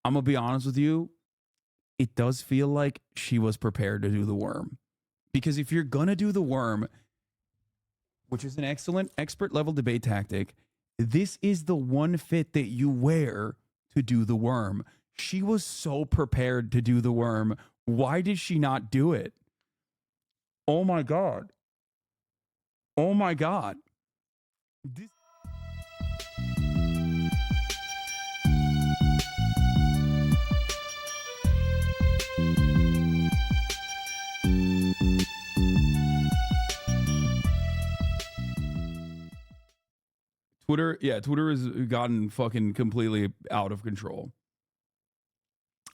I'm going to be honest with you. It does feel like she was prepared to do the worm. Because if you're going to do the worm, which is an excellent expert level debate tactic, this is the one fit that you wear to do the worm. She was so prepared to do the worm. Why did she not do it? Oh my God. Oh my God. Twitter has gotten fucking completely out of control.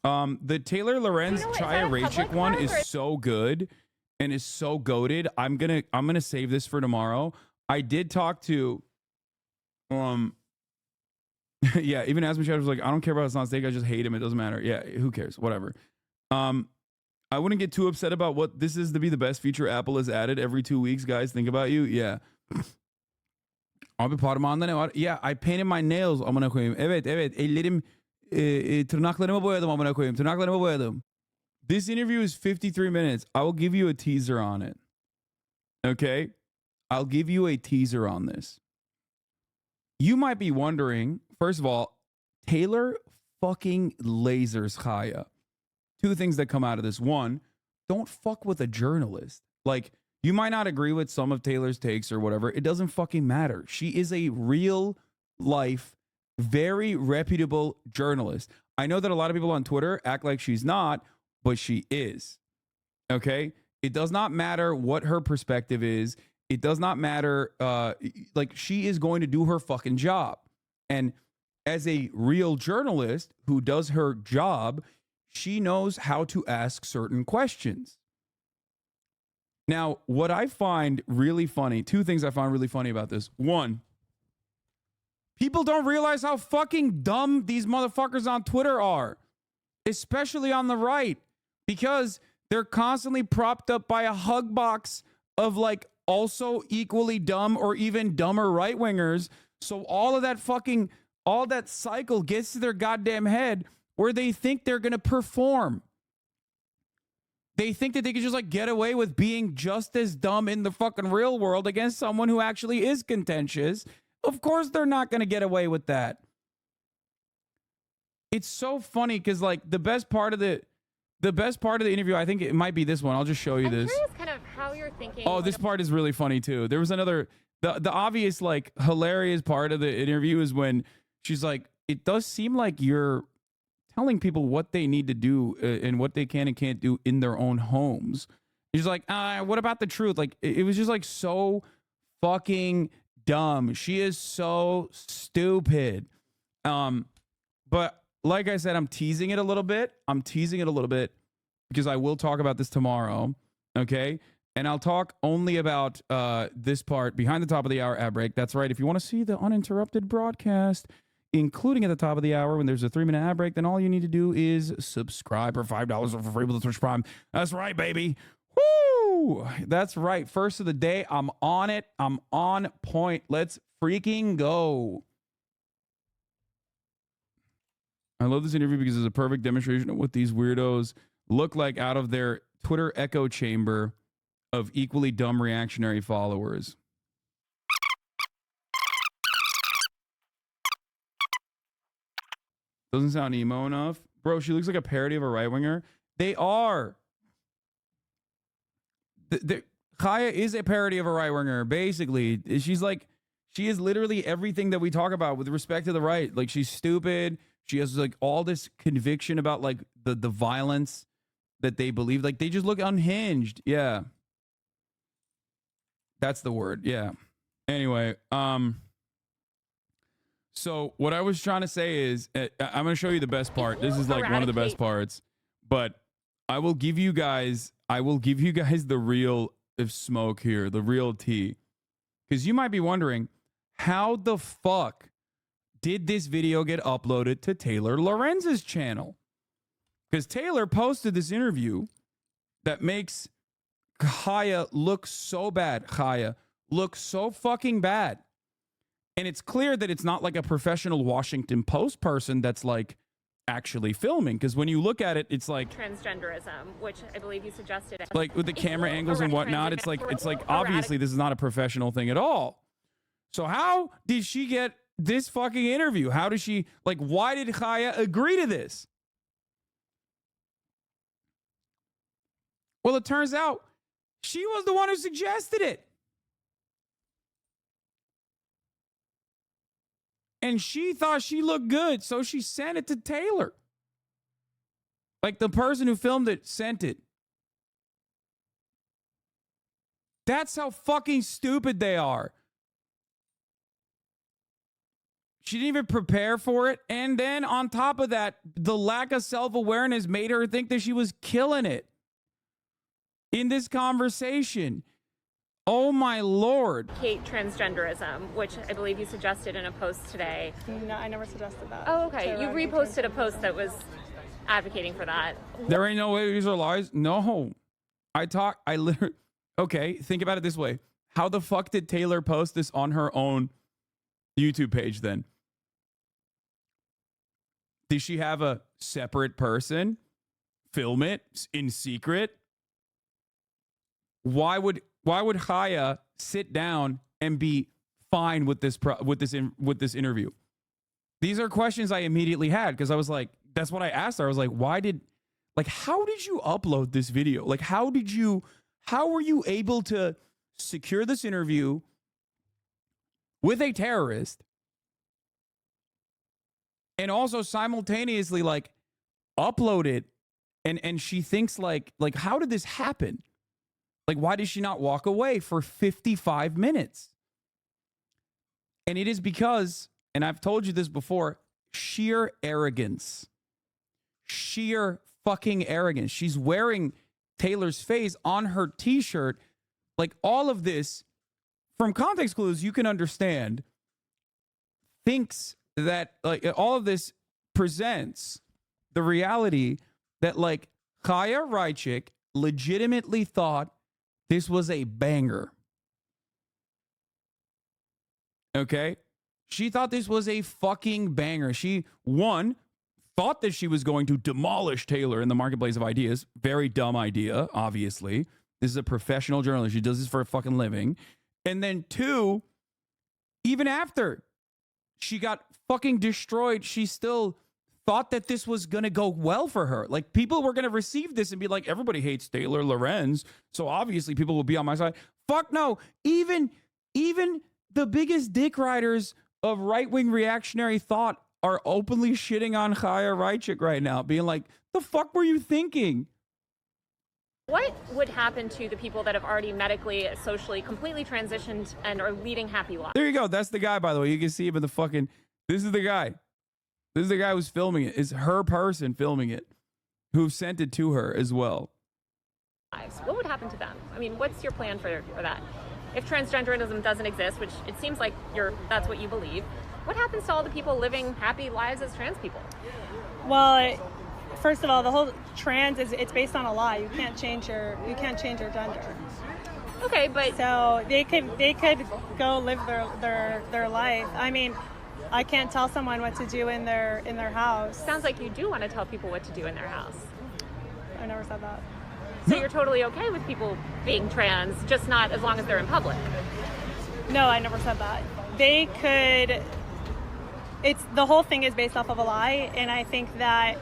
The TaylorLorenz Chaya Raichik one is so good and is so goated. I'm gonna save this for tomorrow. I did talk to yeah, even Aspen Shadow was like, I don't care about Hassan Steak, I just hate him. It doesn't matter. Yeah, who cares? Whatever. I wouldn't get too upset about what this is to be the best feature Apple has added every 2 weeks, guys. Think about you. Yeah. Abi parmağında ne var? Yeah, I painted my nails amına koyayım. Evet. Ellerim tırnaklarımı boyadım amına koyayım. Tırnaklarımı boyadım. This interview is 53 minutes. I will give you a teaser on it. Okay? I'll give you a teaser on this. You might be wondering, first of all, Taylor fucking lasers Chaya. Two things that come out of this. One, don't fuck with a journalist. Like, you might not agree with some of Taylor's takes or whatever. It doesn't fucking matter. She is a real life, very reputable journalist. I know that a lot of people on Twitter act like she's not, but she is. Okay? It does not matter what her perspective is. It does not matter. Like, she is going to do her fucking job. And as a real journalist who does her job, she knows how to ask certain questions. Now, what I find really funny, two things I find really funny about this. One, people don't realize how fucking dumb these motherfuckers on Twitter are, especially on the right, because they're constantly propped up by a hug box of like also equally dumb or even dumber right-wingers. So all that cycle gets to their goddamn head where they think they're going to perform. They think that they can just like get away with being just as dumb in the fucking real world against someone who actually is contentious. Of course they're not going to get away with that. It's so funny because like the best part of the interview, I think it might be this one. I'll just show you this. I'm curious kind of how you're thinking. Oh, this part is really funny too. There was another, the obvious like hilarious part of the interview is when she's like, it does seem like you're telling people what they need to do and what they can and can't do in their own homes. He's like, what about the truth? Like, it was just like so fucking dumb. She is so stupid. But like I said, I'm teasing it a little bit. Because I will talk about this tomorrow. Okay. And I'll talk only about this part behind the top of the hour ad break. That's right. If you want to see the uninterrupted broadcast, including at the top of the hour when there's a 3-minute ad break, then all you need to do is subscribe for $5 for free with the Twitch Prime. That's right, baby. Woo! That's right. First of the day. I'm on it. I'm on point. Let's freaking go. I love this interview because it's a perfect demonstration of what these weirdos look like out of their Twitter echo chamber of equally dumb reactionary followers. Doesn't sound emo enough. Bro, she looks like a parody of a right-winger. They are. Chaya is a parody of a right-winger, basically. She's like, she is literally everything that we talk about with respect to the right. Like, she's stupid. She has like all this conviction about like the violence that they believe. Like, they just look unhinged. Yeah. That's the word. Yeah. Anyway, so what I was trying to say is, I'm going to show you the best part. This is like one of the best parts, but I will give you guys the real smoke here, the real tea. Because you might be wondering, how the fuck did this video get uploaded to TaylorLorenz's channel? Because Taylor posted this interview that makes Chaya look so bad. Chaya looks so fucking bad. And it's clear that it's not like a professional Washington Post person that's like actually filming, because when you look at it, it's like transgenderism, which I believe you suggested, like with the camera angles and whatnot, it's like obviously this is not a professional thing at all. So how did she get this fucking interview? How did she, like, why did Chaya agree to this? Well, it turns out she was the one who suggested it. And she thought she looked good, so she sent it to Taylor. Like, the person who filmed it sent it. That's how fucking stupid they are. She didn't even prepare for it. And then on top of that, the lack of self-awareness made her think that she was killing it in this conversation. Oh my Lord. Kate transgenderism, which I believe you suggested in a post today. No, I never suggested that. Oh, okay. You reposted a post that was advocating for that. There ain't no way these are lies. No. I literally, okay, think about it this way. How the fuck did Taylor post this on her own YouTube page then? Did she have a separate person film it in secret? Why would Chaya sit down and be fine with this interview? These are questions I immediately had, because I was like, that's what I asked her. I was like, how did you upload this video? Like, how were you able to secure this interview with a terrorist and also simultaneously like upload it? And she thinks like how did this happen? Like, why did she not walk away for 55 minutes? And it is because, and I've told you this before, sheer arrogance. Sheer fucking arrogance. She's wearing Taylor's face on her t-shirt. Like, all of this, from context clues, you can understand, thinks that, like, all of this presents the reality that, like, Chaya Raichik legitimately thought this was a banger. Okay? She thought this was a fucking banger. She, one, thought that she was going to demolish Taylor in the marketplace of ideas. Very dumb idea, obviously. This is a professional journalist. She does this for a fucking living. And then two, even after she got fucking destroyed, she still thought that this was going to go well for her. Like, people were going to receive this and be like, everybody hates TaylorLorenz, so obviously people will be on my side. Fuck no. Even the biggest dick riders of right-wing reactionary thought are openly shitting on Chaya Raichik right now, being like, the fuck were you thinking? What would happen to the people that have already medically, socially, completely transitioned and are leading happy lives? There you go. That's the guy, by the way. You can see him in the fucking... This is the guy. This is the guy who's filming it. It's her person filming it, who sent it to her as well. What would happen to them? I mean, what's your plan for that? If transgenderism doesn't exist, which it seems like that's what you believe, what happens to all the people living happy lives as trans people? Well, first of all, the whole trans it's based on a lie. You can't change your gender. Okay, but so they could go live their life. I mean, I can't tell someone what to do in their house. Sounds like you do want to tell people what to do in their house. I never said that. So you're totally okay with people being trans, just not as long as they're in public? No, I never said that. They could... the whole thing is based off of a lie, and I think that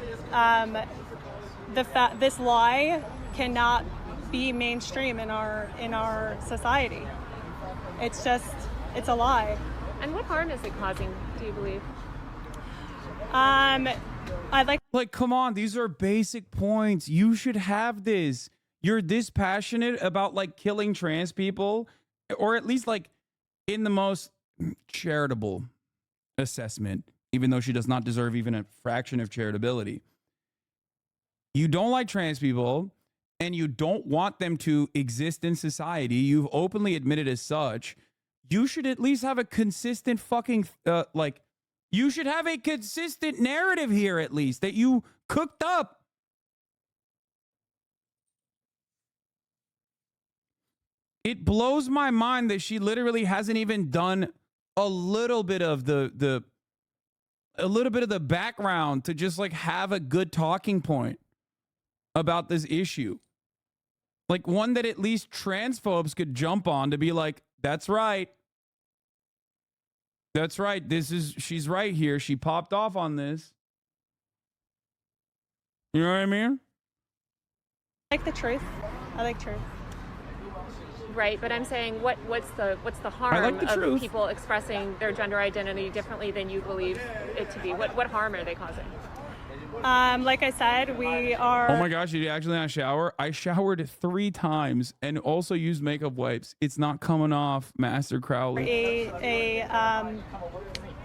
this lie cannot be mainstream in our society. It's a lie. And what harm is it causing, do you believe? I'd like, come on, these are basic points. You should have this. You're this passionate about, like, killing trans people, or at least, like, in the most charitable assessment, even though she does not deserve even a fraction of charitability. You don't like trans people, and you don't want them to exist in society. You've openly admitted as such. You should at least have a consistent fucking, you should have a consistent narrative here, at least, that you cooked up. It blows my mind that she literally hasn't even done a little bit of the a little bit of the background to just like have a good talking point about this issue. Like one that at least transphobes could jump on to be like, that's right. That's right. She's right here. She popped off on this. You know what I mean? I like the truth. I like truth. Right, but I'm saying what's the harm like the of truth. people expressing their gender identity differently than you believe it to be? What harm are they causing? Like I said, we are. Oh my gosh, you actually not shower? I showered 3 times and also used makeup wipes. It's not coming off, Master Crowley.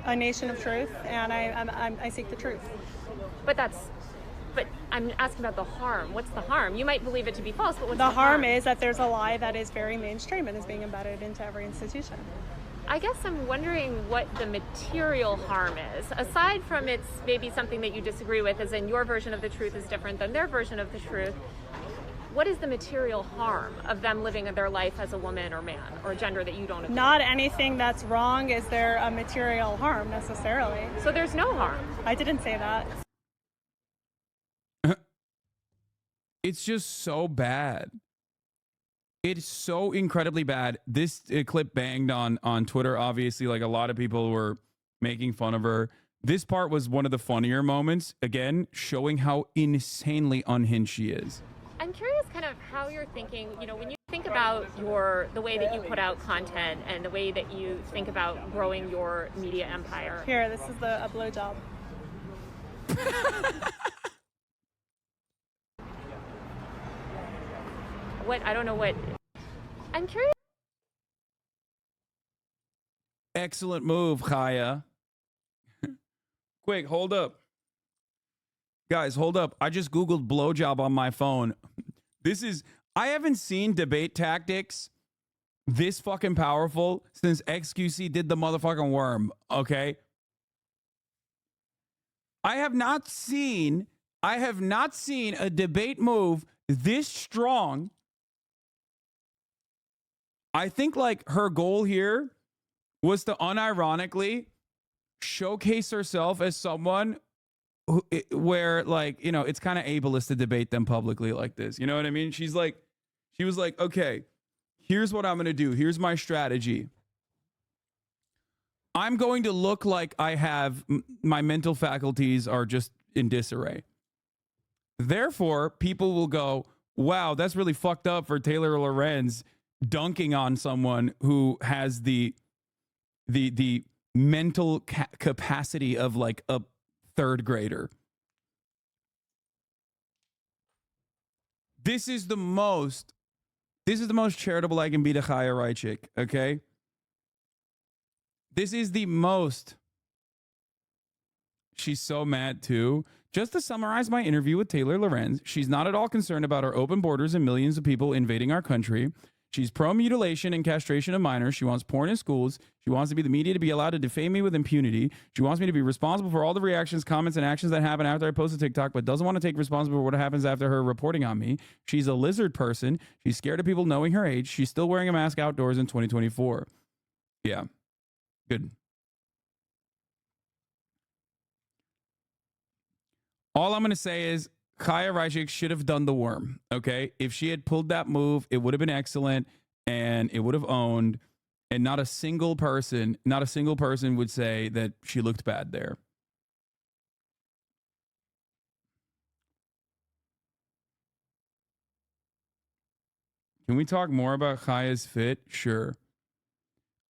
A nation of truth, and I seek the truth. But I'm asking about the harm. What's the harm? You might believe it to be false, but what's The harm is that there's a lie that is very mainstream and is being embedded into every institution. I guess I'm wondering what the material harm is. Aside from it's maybe something that you disagree with, as in your version of the truth is different than their version of the truth. What is the material harm of them living their life as a woman or man or gender that you don't agree? Not anything that's wrong is there a material harm necessarily. So there's no harm. I didn't say that. It's just so bad. It's so incredibly bad. This clip banged on Twitter, obviously. Like a lot of people were making fun of her. This part was one of the funnier moments, again, showing how insanely unhinged she is. I'm curious kind of how you're thinking, when you think about the way that you put out content and the way that you think about growing your media empire. Here, this is a blowjob. I don't know what. I'm curious. Excellent move, Chaya. Quick, hold up. Guys, hold up. I just Googled blowjob on my phone. I haven't seen debate tactics this fucking powerful since XQC did the motherfucking worm, okay? I have not seen a debate move this strong. I think like her goal here was to unironically showcase herself as someone where like, it's kind of ableist to debate them publicly like this. You know what I mean? She was like, okay, here's what I'm going to do. Here's my strategy. I'm going to look like my mental faculties are just in disarray. Therefore, people will go, wow, that's really fucked up for TaylorLorenz dunking on someone who has the mental capacity of like a 3rd grader. This is the most charitable I can be to Chaya Raichik, okay? This is the most. She's so mad too. Just to summarize my interview with TaylorLorenz, she's not at all concerned about our open borders and millions of people invading our country. She's pro-mutilation and castration of minors. She wants porn in schools. She wants the media to be allowed to defame me with impunity. She wants me to be responsible for all the reactions, comments, and actions that happen after I post a TikTok, but doesn't want to take responsibility for what happens after her reporting on me. She's a lizard person. She's scared of people knowing her age. She's still wearing a mask outdoors in 2024. Yeah. Good. All I'm going to say is Chaya Raichik should have done the worm, okay? If she had pulled that move, it would have been excellent and it would have owned, and not a single person would say that she looked bad there. Can we talk more about Chaya's fit? Sure.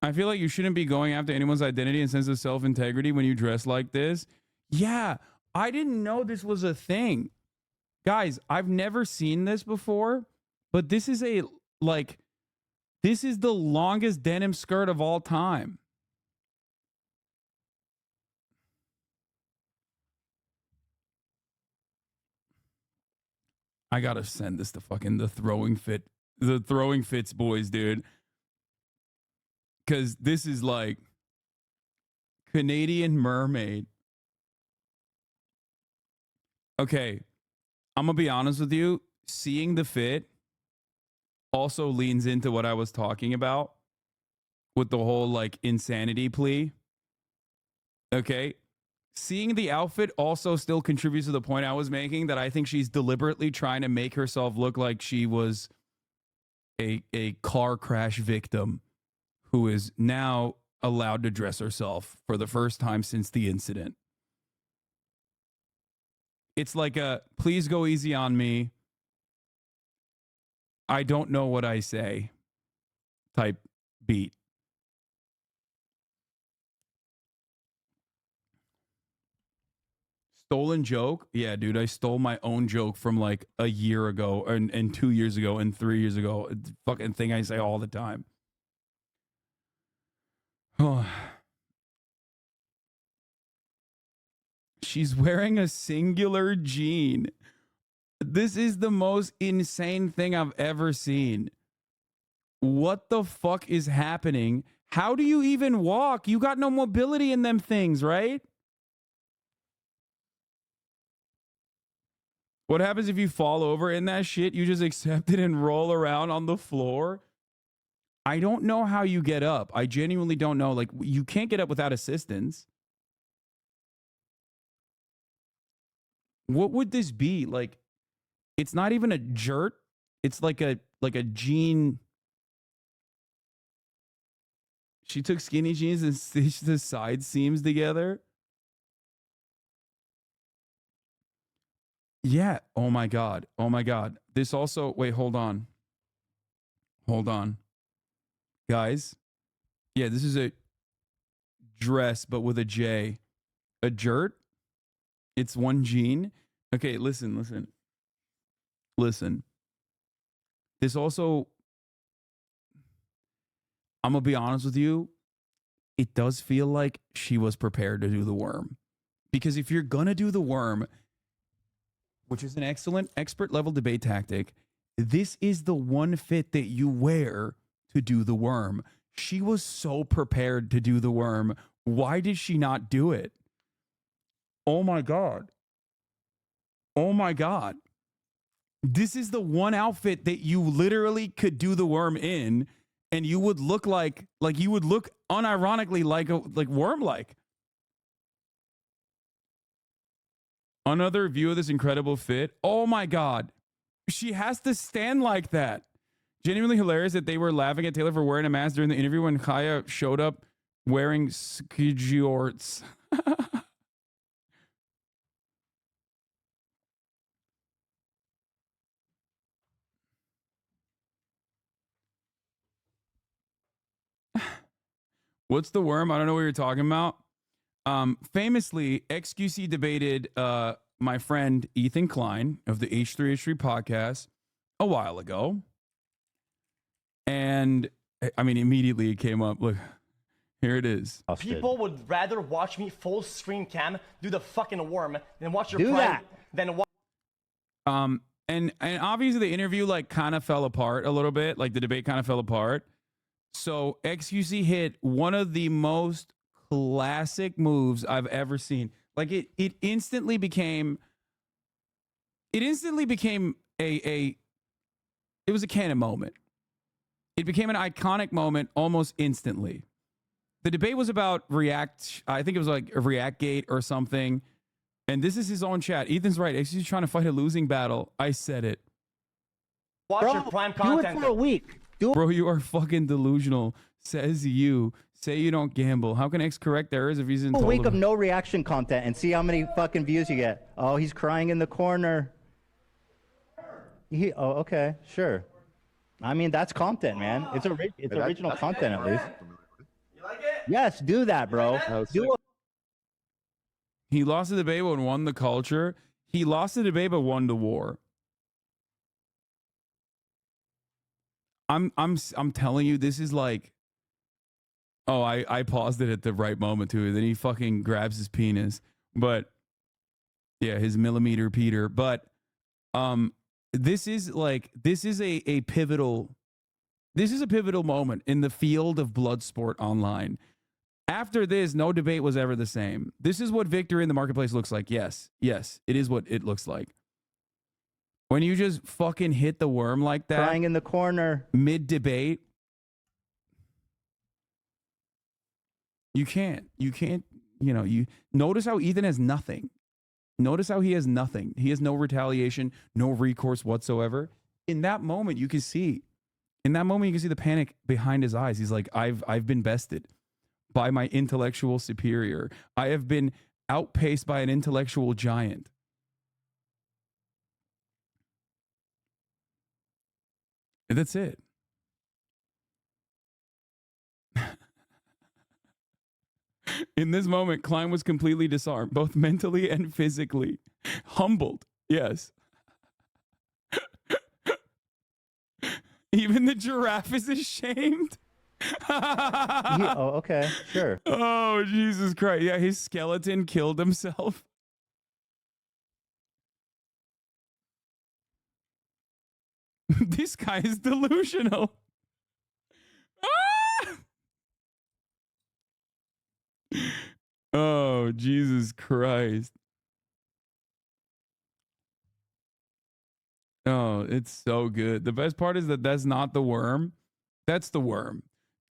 I feel like you shouldn't be going after anyone's identity and sense of self-integrity when you dress like this. Yeah, I didn't know this was a thing. Guys, I've never seen this before, but this is the longest denim skirt of all time. I gotta send this to fucking the throwing fits boys, dude. Because this is like Canadian mermaid. Okay. I'm going to be honest with you. Seeing the fit also leans into what I was talking about with the whole like insanity plea. Okay. seeing the outfit also still contributes to the point I was making, that I think she's deliberately trying to make herself look like she was a car crash victim who is now allowed to dress herself for the first time since the incident. It's like a please go easy on me, I don't know what I say type beat. Stolen joke? Yeah, dude, I stole my own joke from like a year ago and 2 years ago and 3 years ago. It's a fucking thing I say all the time. Oh. She's wearing a singular jean. This is the most insane thing I've ever seen. What the fuck is happening? How do you even walk? You got no mobility in them things, right? What happens if you fall over in that shit? You just accept it and roll around on the floor? I don't know how you get up. I genuinely don't know. Like, you can't get up without assistance. What would this be? Like, it's not even a jert. It's like a jean. She took skinny jeans and stitched the side seams together. Yeah. Oh my God. Oh my God. This also, wait, hold on. Hold on. Guys. Yeah, this is a dress, but with a J. A jert. It's one jean. Okay, listen. This also, I'm going to be honest with you. It does feel like she was prepared to do the worm. Because if you're going to do the worm, which is an excellent expert level debate tactic, this is the one fit that you wear to do the worm. She was so prepared to do the worm. Why did she not do it? Oh my God. Oh my God. This is the one outfit that you literally could do the worm in, and you would look like you would look unironically like worm-like. Another view of this incredible fit. Oh my God. She has to stand like that. Genuinely hilarious that they were laughing at Taylor for wearing a mask during the interview when Chaya showed up wearing ski jorts. What's the worm? I don't know what you're talking about. Famously, XQC debated my friend Ethan Klein of the H3H3 podcast a while ago. And I mean, immediately it came up. Look, here it is. People would rather watch me full screen cam do the fucking worm than watch your do prime, that. Than watch. And obviously the interview like kind of fell apart a little bit. Like the debate kind of fell apart. So XQC hit one of the most classic moves I've ever seen. Like it instantly became it was a canon moment. It became an iconic moment almost instantly. The debate was about React. I think it was like a React Gate or something. And this is his own chat. Ethan's right. XQC's trying to fight a losing battle. I said it. Watch Bro, your prime do content. it for a week. Bro, you are fucking delusional. Says you. Say you don't gamble. How can X correct errors if he's in A week of no reaction content and see how many fucking views you get. Oh, he's crying in the corner. Oh, okay, sure. I mean, that's content, man. It's original content at least. You like it? Yes, do that, bro. Do it. He lost the debate but won the culture. He lost the debate but won the war. I'm telling you, this is like, oh, I paused it at the right moment too. Then he fucking grabs his penis. But yeah, his millimeter Peter. But this is a pivotal moment in the field of blood sport online. After this, no debate was ever the same. This is what victory in the marketplace looks like. Yes, it is what it looks like. When you just fucking hit the worm like that. Crying in the corner. Mid-debate. You can't you notice how Ethan has nothing. Notice how he has nothing. He has no retaliation, no recourse whatsoever. In that moment, you can see. In that moment, you can see the panic behind his eyes. He's like, I've been bested by my intellectual superior. I have been outpaced by an intellectual giant. And that's it. In this moment, Klein was completely disarmed, both mentally and physically. Humbled, yes. Even the giraffe is ashamed. Oh, okay, sure. Oh, Jesus Christ. Yeah, his skeleton killed himself. This guy is delusional. Ah! Oh, Jesus Christ. Oh, it's so good. The best part is that that's not the worm. That's the worm.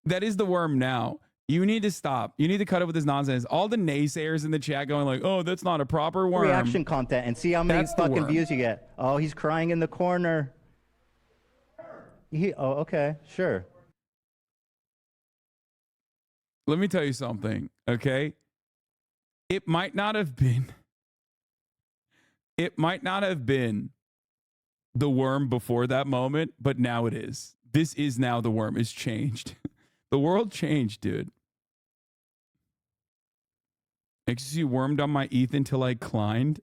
That is the worm now. You need to stop. You need to cut it with this nonsense. All the naysayers in the chat going like, oh, that's not a proper worm. Reaction content and see how many fucking views you get. Oh, he's crying in the corner. Oh, okay, sure. Let me tell you something, okay? It might not have been the worm before that moment, but now it is. This is now the worm. It's changed. The world changed, dude. Ecstasy wormed on my Ethan till I climbed.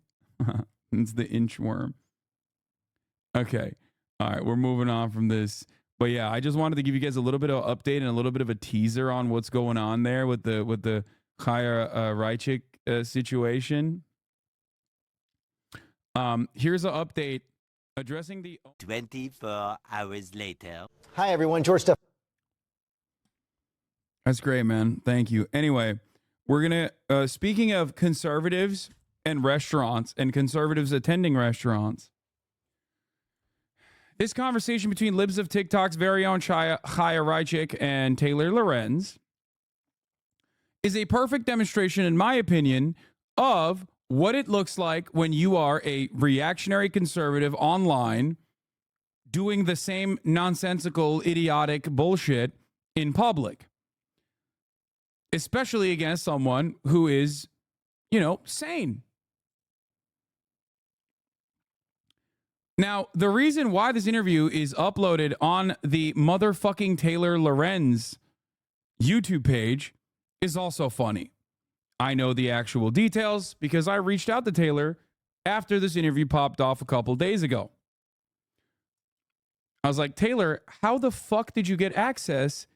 It's the inchworm. Okay. All right, we're moving on from this. But yeah, I just wanted to give you guys a little bit of an update and a little bit of a teaser on what's going on there with the Chaya Raichik situation. Here's an update addressing the 24 hours later. Hi, everyone. George Steph. That's great, man. Thank you. Anyway, we're going to, speaking of conservatives and restaurants and conservatives attending restaurants, this conversation between libs of TikTok's very own Chaya Raichik and TaylorLorenz is a perfect demonstration, in my opinion, of what it looks like when you are a reactionary conservative online doing the same nonsensical, idiotic bullshit in public, especially against someone who is, sane. Now, the reason why this interview is uploaded on the motherfucking TaylorLorenz YouTube page is also funny. I know the actual details because I reached out to Taylor after this interview popped off a couple days ago. I was like, Taylor, how the fuck did you get access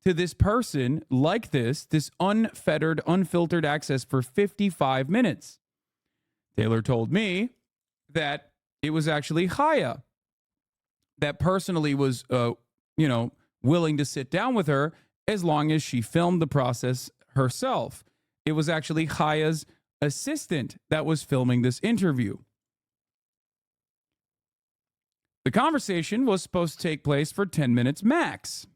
to this person like this unfettered, unfiltered access for 55 minutes? Taylor told me that it was actually Chaya that personally was, willing to sit down with her as long as she filmed the process herself. It was actually Chaya's assistant that was filming this interview. The conversation was supposed to take place for 10 minutes max.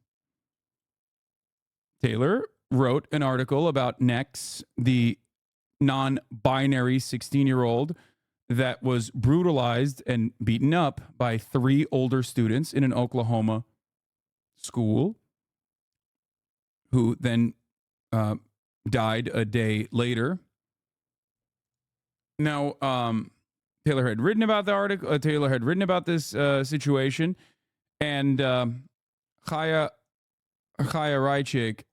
Taylor wrote an article about Nex, the non-binary 16-year-old that was brutalized and beaten up by 3 older students in an Oklahoma school, who then died a day later. Now, Taylor had written about the article. Taylor had written about this situation, and Chaya Raichik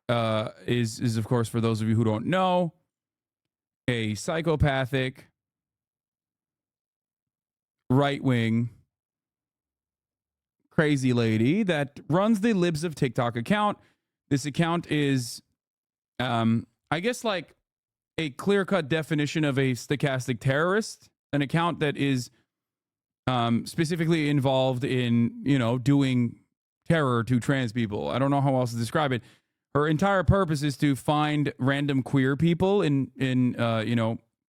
is, of course, for those of you who don't know, a psychopathic, right-wing, crazy lady that runs the Libs of TikTok account. This account is, I guess, like a clear-cut definition of a stochastic terrorist, an account that is specifically involved in, doing terror to trans people. I don't know how else to describe it. Her entire purpose is to find random queer people in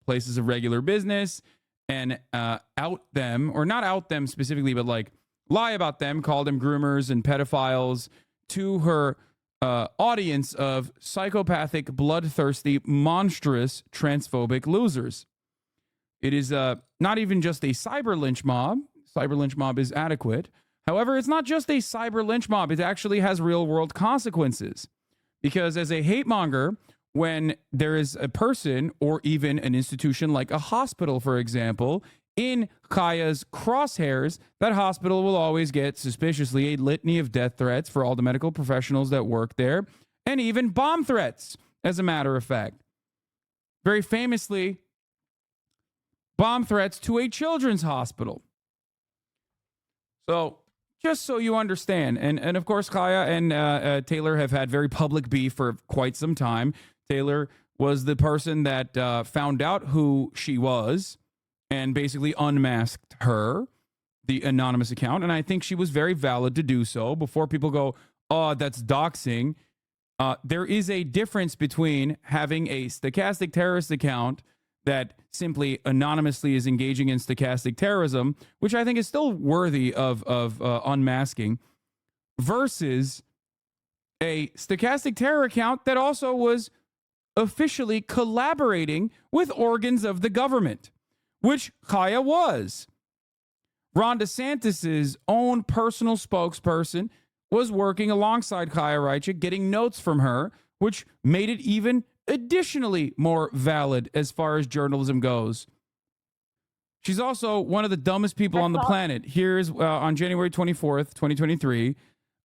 places of regular business and out them, or not out them specifically, but like lie about them, call them groomers and pedophiles to her audience of psychopathic, bloodthirsty, monstrous, transphobic losers. It is not even just a cyber lynch mob. Cyber lynch mob is adequate. However, it's not just a cyber lynch mob. It actually has real world consequences. Because as a hate monger, when there is a person or even an institution like a hospital, for example, in Chaya's crosshairs, that hospital will always get suspiciously a litany of death threats for all the medical professionals that work there, and even bomb threats, as a matter of fact. Very famously, bomb threats to a children's hospital. So, just so you understand, and of course, Chaya and Taylor have had very public beef for quite some time. Taylor was the person that found out who she was and basically unmasked her, the anonymous account. And I think she was very valid to do so. Before people go, oh, that's doxing. There is a difference between having a stochastic terrorist account that simply anonymously is engaging in stochastic terrorism, which I think is still worthy of unmasking, versus a stochastic terror account that also was officially collaborating with organs of the government, which Chaya was. Ron DeSantis's own personal spokesperson was working alongside Chaya Raichik, getting notes from her, which made it even additionally more valid as far as journalism goes. She's also one of the dumbest people on the planet. Here's on January 24th, 2023,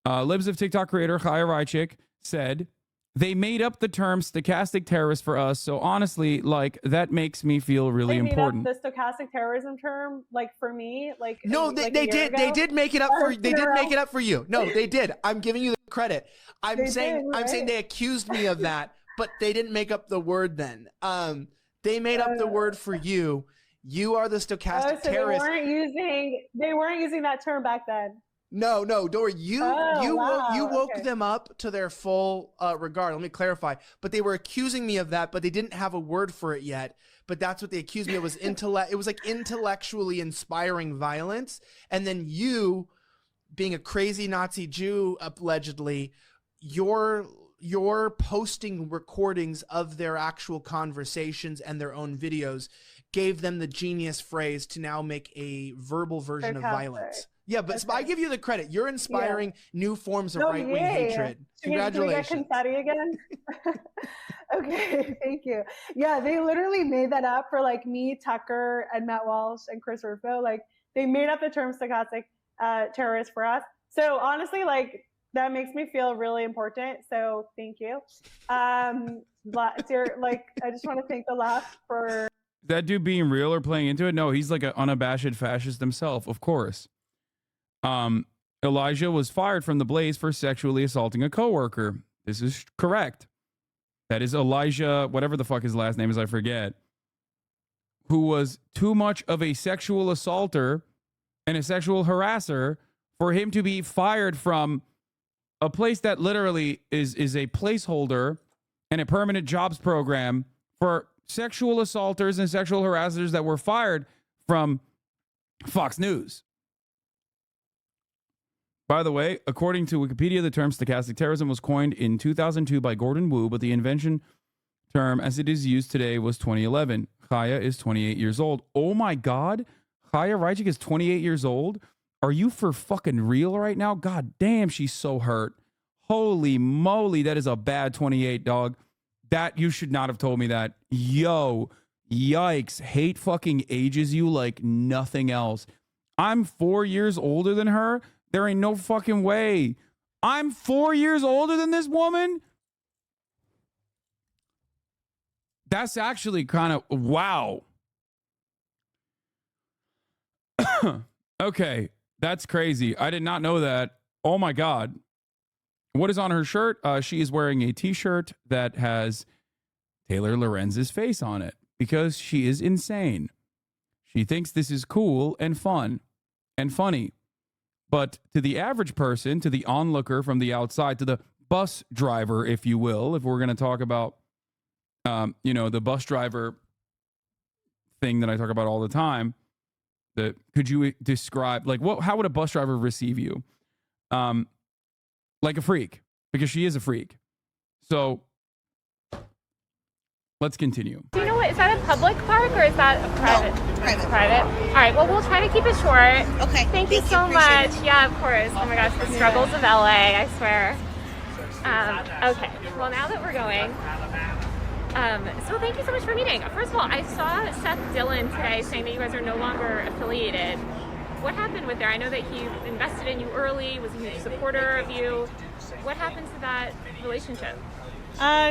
Libs of TikTok creator Chaya Raichik said, "They made up the term stochastic terrorist for us, so honestly, like, that makes me feel really important." The stochastic terrorism term, like, for me, like, no, they did. They did make it up for. They did make it up for you. No, they did. I'm giving you the credit. I'm saying they accused me of that, but they didn't make up the word. Then, they made up the word for you. You are the stochastic terrorist. They weren't using that term back then. No, don't worry. You woke them up to their full regard. Let me clarify. But they were accusing me of that, but they didn't have a word for it yet. But that's what they accused me of, was intellect. It was like intellectually inspiring violence. And then you, being a crazy Nazi Jew, allegedly, you're posting recordings of their actual conversations and their own videos gave them the genius phrase to now make a verbal version of violence. Yeah, but I give you the credit. You're inspiring new forms of right-wing hatred. Congratulations. Can we get confetti again? Okay, thank you. Yeah, they literally made that up for, like, me, Tucker, and Matt Walsh, and Chris Rufo. Like, they made up the term stochastic terrorist for us. So honestly, like, that makes me feel really important. So thank you. I just want to thank the left for... That dude being real or playing into it? No, he's like an unabashed fascist himself, of course. Elijah was fired from the Blaze for sexually assaulting a coworker. This is correct. That is Elijah, whatever the fuck his last name is, I forget, who was too much of a sexual assaulter and a sexual harasser for him to be fired from a place that literally is a placeholder and a permanent jobs program for sexual assaulters and sexual harassers that were fired from Fox News. By the way, according to Wikipedia, the term stochastic terrorism was coined in 2002 by Gordon Wu, but the invention term as it is used today was 2011. Chaya is 28 years old. Oh my God. Chaya Raichik is 28 years old. Are you for fucking real right now? God damn, she's so hurt. Holy moly, that is a bad 28, dog. That, you should not have told me that. Yo, yikes. Hate fucking ages you like nothing else. I'm 4 years older than her. There ain't no fucking way. I'm 4 years older than this woman? That's actually kind of, wow. Okay, that's crazy. I did not know that. Oh my God. What is on her shirt? She is wearing a t-shirt that has TaylorLorenz's face on it because she is insane. She thinks this is cool and fun and funny. But to the average person, to the onlooker from the outside, to the bus driver, if you will, if we're going to talk about, the bus driver thing that I talk about all the time, could you describe, like, how would a bus driver receive you? Like a freak. because she is a freak. So let's continue. Do you know what, is that a public park or is that a private? No, private. Private. All right, well, we'll try to keep it short. Okay. Thank you so appreciate much. it. Yeah, of course. Oh my gosh, the struggles of LA, I swear. Okay, well, now that we're going, so thank you so much for meeting. First of all, I saw Seth Dillon today saying that you guys are no longer affiliated. What happened with there? I know that he invested in you early, was a huge supporter of you. What happened to that relationship?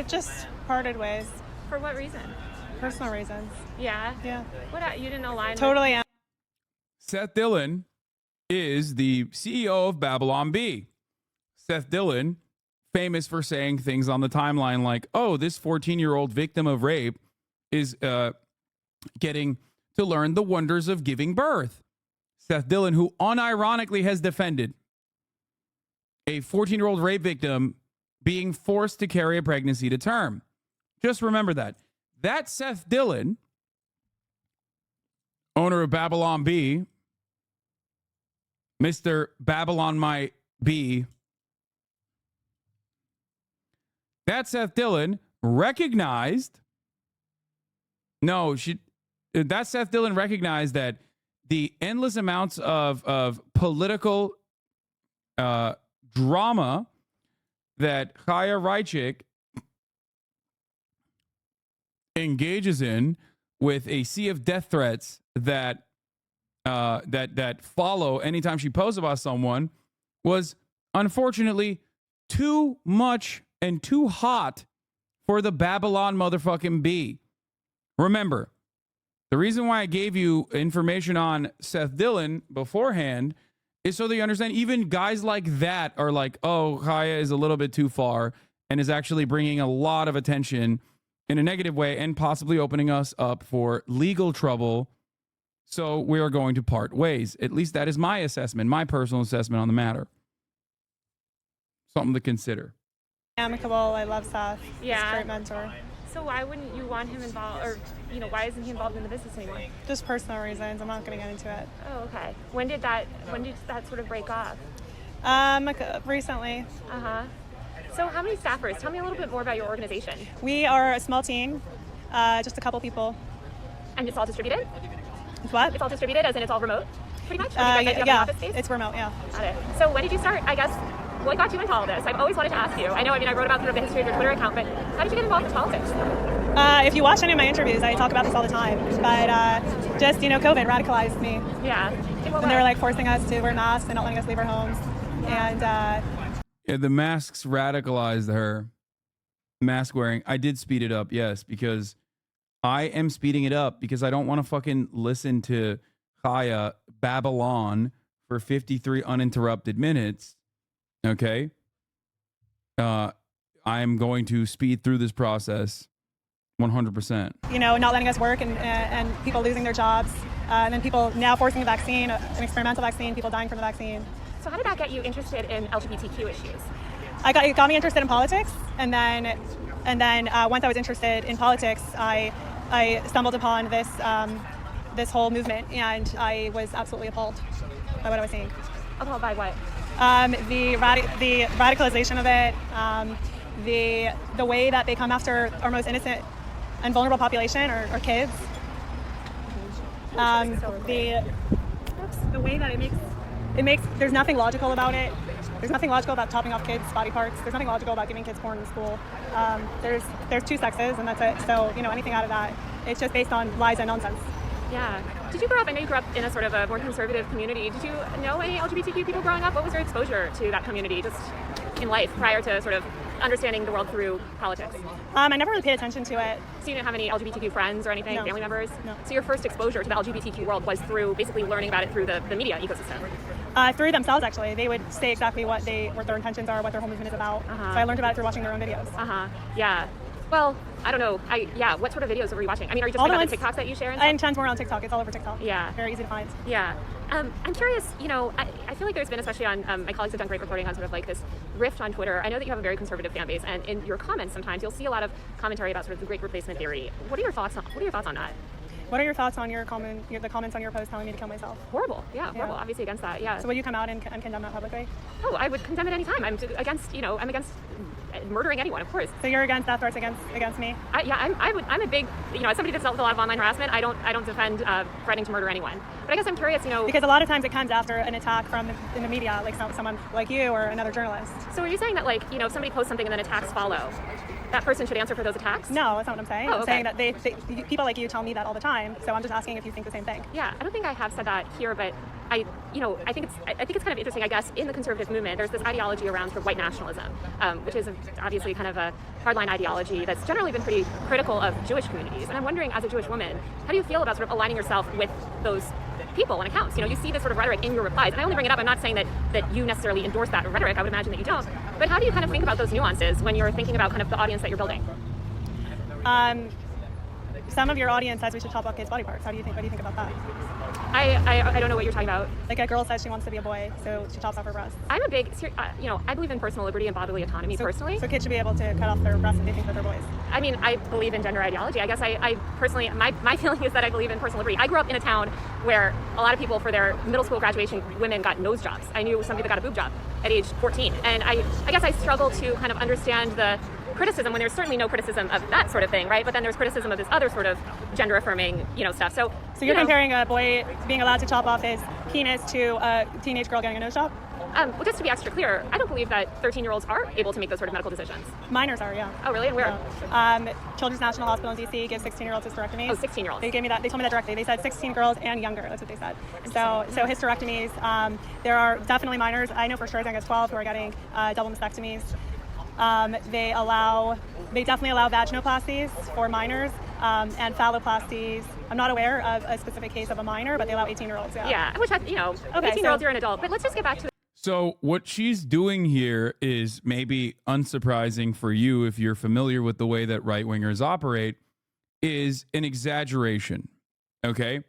Just parted ways. For what reason? Personal reasons. Yeah? Yeah. What, you didn't align with? Totally. Seth Dillon is the CEO of Babylon Bee. Seth Dillon, famous for saying things on the timeline like, oh, this 14-year-old victim of rape is getting to learn the wonders of giving birth. Seth Dillon, who unironically has defended a 14-year-old rape victim being forced to carry a pregnancy to term. Just remember that. That Seth Dillon, owner of Babylon Bee, Mr. Babylon My Bee, that Seth Dillon recognized, that Seth Dillon recognized that the endless amounts of political drama that Chaya Raichik engages in with a sea of death threats that follow anytime she posts about someone was unfortunately too much and too hot for the Babylon motherfucking Bee. Remember, the reason why I gave you information on Seth Dillon beforehand is so that you understand even guys like that are like, oh, Chaya is a little bit too far and is actually bringing a lot of attention in a negative way and possibly opening us up for legal trouble. So we are going to part ways. At least that is my assessment, my personal assessment on the matter. Something to consider. Amicable. I love Seth. Yeah. He's a great mentor. So why wouldn't you want him involved, or, why isn't he involved in the business anymore? Just personal reasons. I'm not going to get into it. Oh, okay. When did that sort of break off? Recently. Uh-huh. So how many staffers? Tell me a little bit more about your organization. We are a small team, just a couple people. And it's all distributed? What? It's all distributed, as in it's all remote, pretty much? Or do you guys have an office space? It's remote, yeah. Got it. So when did you start, I guess, what got you into all of this? I've always wanted to ask you. I know, I wrote about sort of the history of your Twitter account, but how did you get involved in politics? If you watch any of my interviews, I talk about this all the time. But just, COVID radicalized me. Yeah. And they were like forcing us to wear masks and not letting us leave our homes. And yeah, the masks radicalized her. Mask wearing. I did speed it up, yes, because I am speeding it up because I don't want to fucking listen to Chaya Babylon for 53 uninterrupted minutes. Okay. I'm going to speed through this process 100%. Not letting us work and people losing their jobs. And then people now forcing a vaccine, an experimental vaccine, people dying from the vaccine. So how did that get you interested in LGBTQ issues? It got me interested in politics. And then once I was interested in politics, I stumbled upon this whole movement, and I was absolutely appalled by what I was seeing. Appalled by what? The radicalization of it, the way that they come after our most innocent and vulnerable population, or kids. The way that it makes there's nothing logical about it. There's nothing logical about chopping off kids' body parts. There's nothing logical about giving kids porn in school. There's two sexes, and that's it. So anything out of that, it's just based on lies and nonsense. Yeah. Did you grow up? I know you grew up in a sort of a more conservative community. Did you know any LGBTQ people growing up? What was your exposure to that community just in life prior to sort of understanding the world through politics? I never really paid attention to it. So you didn't have any LGBTQ friends or anything, No. family members? No. So your first exposure to the LGBTQ world was through basically learning about it through the media ecosystem? Through themselves, actually. They would say exactly what their intentions are, what their whole movement is about. Uh-huh. So I learned about it through watching their own videos. Uh-huh. Yeah. Well, I don't know. What sort of videos were you watching? I mean, are you just All talking the about the TikToks that you share? And tons more on TikTok. It's all over TikTok. Yeah. Very easy to find. Yeah. I'm curious, I feel like there's been, especially on, my colleagues have done great reporting on sort of like this rift on Twitter. I know that you have a very conservative fan base, and in your comments sometimes you'll see a lot of commentary about sort of the great replacement theory. What are your thoughts on that? What are your thoughts on the comments on your post telling me to kill myself? Horrible. Yeah, horrible. Obviously against that. Yeah. So will you come out and condemn that publicly? Oh, I would condemn it anytime. I'm against, I'm against murdering anyone, of course. So you're against death threats against me? I'm a big, as somebody that's dealt with a lot of online harassment, I don't defend threatening to murder anyone. But I guess I'm curious, because a lot of times it comes after an attack in the media, like someone like you or another journalist. So are you saying that, like, if somebody posts something and then attacks follow, that person should answer for those attacks? No, that's not what I'm saying. Oh, I'm okay. saying that people like you tell me that all the time. So I'm just asking if you think the same thing. Yeah, I don't think I have said that here, but I think it's kind of interesting. I guess in the conservative movement, there's this ideology around sort of white nationalism, which is obviously kind of a hardline ideology that's generally been pretty critical of Jewish communities. And I'm wondering, as a Jewish woman, how do you feel about sort of aligning yourself with those people and accounts? You see this sort of rhetoric in your replies, and I only bring it up. I'm not saying that you necessarily endorse that rhetoric. I would imagine that you don't. But how do you kind of think about those nuances when you're thinking about kind of the audience that you're building? Some of your audience says we should chop off kids' body parts. What do you think about that? I don't know what you're talking about. Like a girl says she wants to be a boy, so she chops off her breasts. I'm a big, I believe in personal liberty and bodily autonomy personally. So kids should be able to cut off their breasts if they think that they're boys. I mean, I believe in gender ideology. I guess I personally, my feeling is that I believe in personal liberty. I grew up in a town where a lot of people, for their middle school graduation, women got nose jobs. I knew somebody that got a boob job at age 14. And I guess I struggle to kind of understand the criticism when there's certainly no criticism of that sort of thing, right? But then there's criticism of this other sort of gender affirming, stuff. So you're comparing a boy being allowed to chop off his penis to a teenage girl getting a nose job? Well, just to be extra clear, I don't believe that 13-year-olds are able to make those sort of medical decisions. Minors are, yeah. Oh, really? And where? Yeah. Children's National Hospital in D.C. gives 16-year-olds hysterectomies. Oh, 16-year-olds. They gave me that. They told me that directly. They said 16 girls and younger. That's what they said. So hysterectomies. There are definitely minors. I know for sure, I think it's 12 who are getting double mastectomies. They definitely allow vaginoplasties for minors and phalloplasties. I'm not aware of a specific case of a minor, but they allow 18-year-olds. Yeah, which 18-year-olds, you're an adult. But let's just get back to. So what she's doing here is maybe unsurprising for you if you're familiar with the way that right-wingers operate, is an exaggeration. Okay,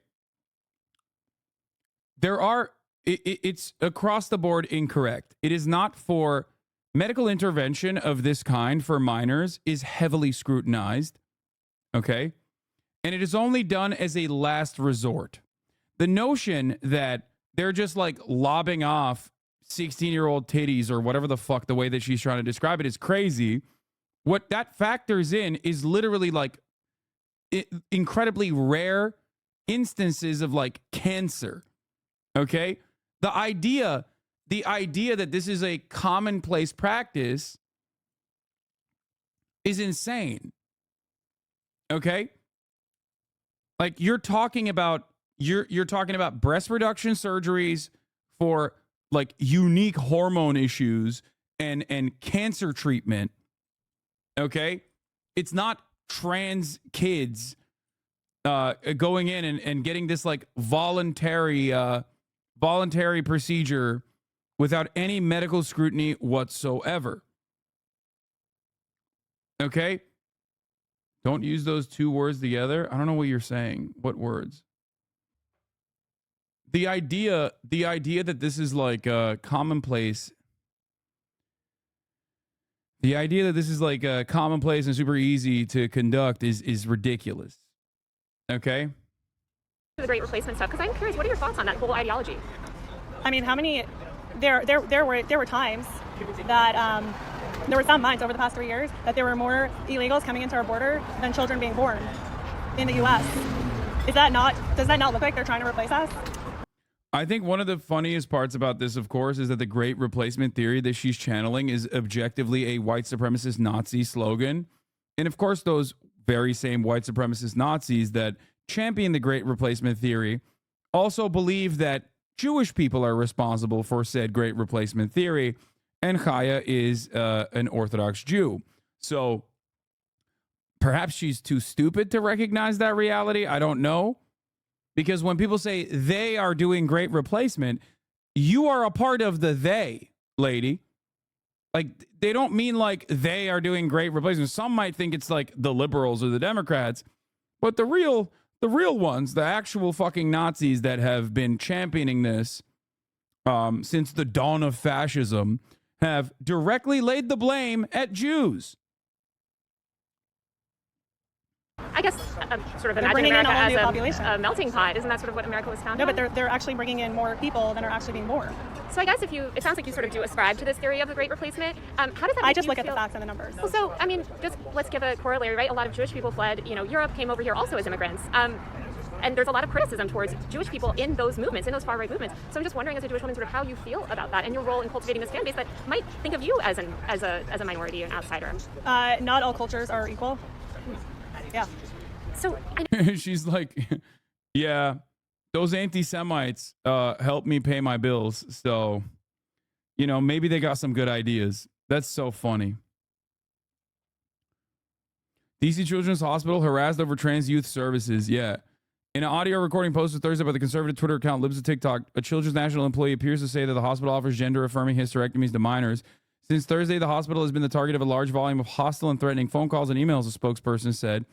it's across the board incorrect. It is not for. Medical intervention of this kind for minors is heavily scrutinized, okay? And it is only done as a last resort. The notion that they're just like lobbing off 16-year-old titties or whatever the fuck the way that she's trying to describe it is crazy. What that factors in is literally like incredibly rare instances of like cancer, okay? The idea that this is a commonplace practice is insane. Okay? Like you're talking about breast reduction surgeries for like unique hormone issues and cancer treatment. Okay? It's not trans kids going in and getting this like voluntary procedure without any medical scrutiny whatsoever. Okay? Don't use those two words together. I don't know what you're saying. What words? The idea that this is like commonplace. The idea that this is like commonplace and super easy to conduct is ridiculous. Okay? The great replacement stuff, because I'm curious, what are your thoughts on that whole ideology? I mean, how many? There were times that there were some months over the past 3 years that there were more illegals coming into our border than children being born in the U.S. Does that not look like they're trying to replace us? I think one of the funniest parts about this, of course, is that the great replacement theory that she's channeling is objectively a white supremacist Nazi slogan. And of course, those very same white supremacist Nazis that champion the great replacement theory also believe that Jewish people are responsible for said great replacement theory, and Chaya is an Orthodox Jew. So perhaps she's too stupid to recognize that reality. I don't know. Because when people say they are doing great replacement, you are a part of the they, lady. Like, they don't mean like they are doing great replacement. Some might think it's like the liberals or the Democrats, but the real ones, the actual fucking Nazis that have been championing this since the dawn of fascism, have directly laid the blame at Jews. I guess sort of imagine bringing in a America whole as new population. a melting pot. Isn't that sort of what America was founded No, on? but they're actually bringing in more people than are actually being born. So I guess it sounds like you sort of do ascribe to this theory of the Great Replacement. How does that make I just you look at the feel? facts and the numbers. Well, so, I mean, just let's give a corollary, right? A lot of Jewish people fled, Europe, came over here also as immigrants. And there's a lot of criticism towards Jewish people in those movements, in those far-right movements. So I'm just wondering, as a Jewish woman, sort of how you feel about that and your role in cultivating this fan base that might think of you as a minority, an outsider. Not all cultures are equal. Yeah. So She's like, yeah, those anti-Semites help me pay my bills. So, maybe they got some good ideas. That's so funny. DC Children's Hospital harassed over trans youth services. Yeah. In an audio recording posted Thursday by the conservative Twitter account Libs of TikTok, a Children's National employee appears to say that the hospital offers gender-affirming hysterectomies to minors. Since Thursday, the hospital has been the target of a large volume of hostile and threatening phone calls and emails, a spokesperson said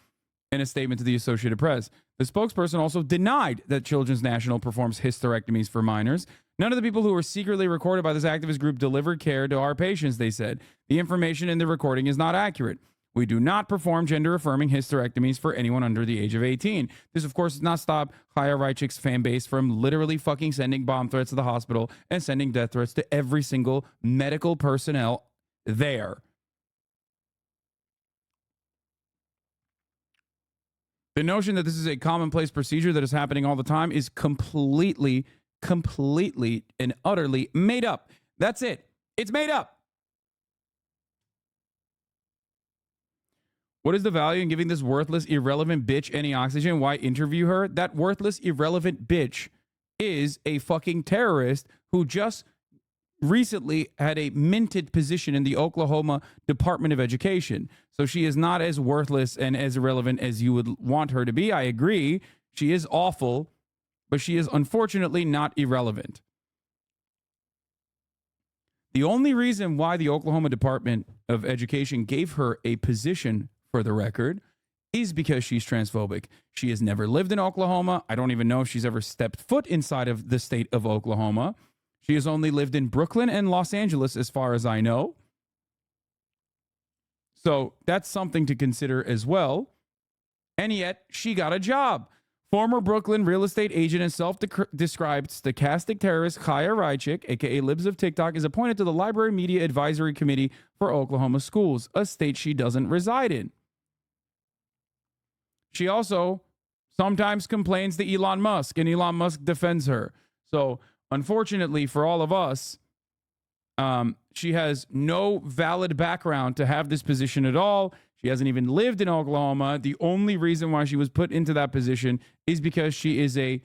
in a statement to the Associated Press. The spokesperson also denied that Children's National performs hysterectomies for minors. None of the people who were secretly recorded by this activist group delivered care to our patients, they said. The information in the recording is not accurate. We do not perform gender-affirming hysterectomies for anyone under the age of 18. This, of course, does not stop Chaya Raichik's fan base from literally fucking sending bomb threats to the hospital and sending death threats to every single medical personnel there. The notion that this is a commonplace procedure that is happening all the time is completely and utterly made up. That's it. It's made up. What is the value in giving this worthless, irrelevant bitch any oxygen? Why interview her? That worthless, irrelevant bitch is a fucking terrorist who just recently had a minted position in the Oklahoma Department of Education. So she is not as worthless and as irrelevant as you would want her to be. I agree. She is awful, but she is unfortunately not irrelevant. The only reason why the Oklahoma Department of Education gave her a position, for the record, is because she's transphobic. She has never lived in Oklahoma. I don't even know if she's ever stepped foot inside of the state of Oklahoma. She has only lived in Brooklyn and Los Angeles, as far as I know. So that's something to consider as well. And yet, she got a job. Former Brooklyn real estate agent and self-described stochastic terrorist Chaya Raichik, a.k.a. Libs of TikTok, is appointed to the Library Media Advisory Committee for Oklahoma Schools, a state she doesn't reside in. She also sometimes complains to Elon Musk, and Elon Musk defends her. So, unfortunately for all of us, she has no valid background to have this position at all. She hasn't even lived in Oklahoma. The only reason why she was put into that position is because she is a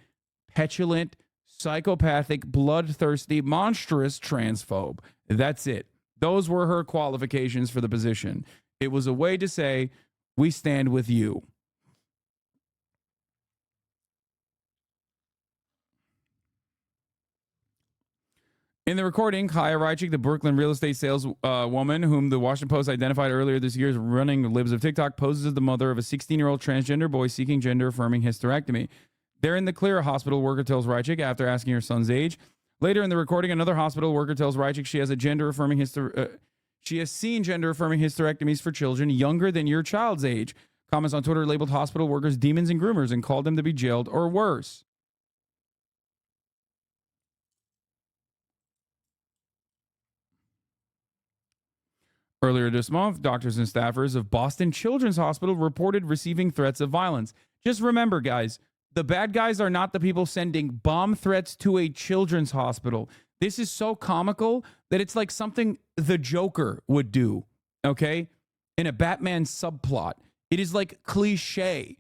petulant, psychopathic, bloodthirsty, monstrous transphobe. That's it. Those were her qualifications for the position. It was a way to say, we stand with you. In the recording, Chaya Raichik, the Brooklyn real estate sales woman, whom the Washington Post identified earlier this year as running Libs of TikTok, poses as the mother of a 16-year-old transgender boy seeking gender-affirming hysterectomy. They're in the clear, a hospital worker tells Raichik after asking her son's age. Later in the recording, another hospital worker tells Raichik she has a gender-affirming she has seen gender-affirming hysterectomies for children younger than your child's age. Comments on Twitter labeled hospital workers demons and groomers and called them to be jailed or worse. Earlier this month, doctors and staffers of Boston Children's Hospital reported receiving threats of violence. Just remember, guys, the bad guys are not the people sending bomb threats to a children's hospital. This is so comical that it's like something the Joker would do, okay? In a Batman subplot. It is like cliche.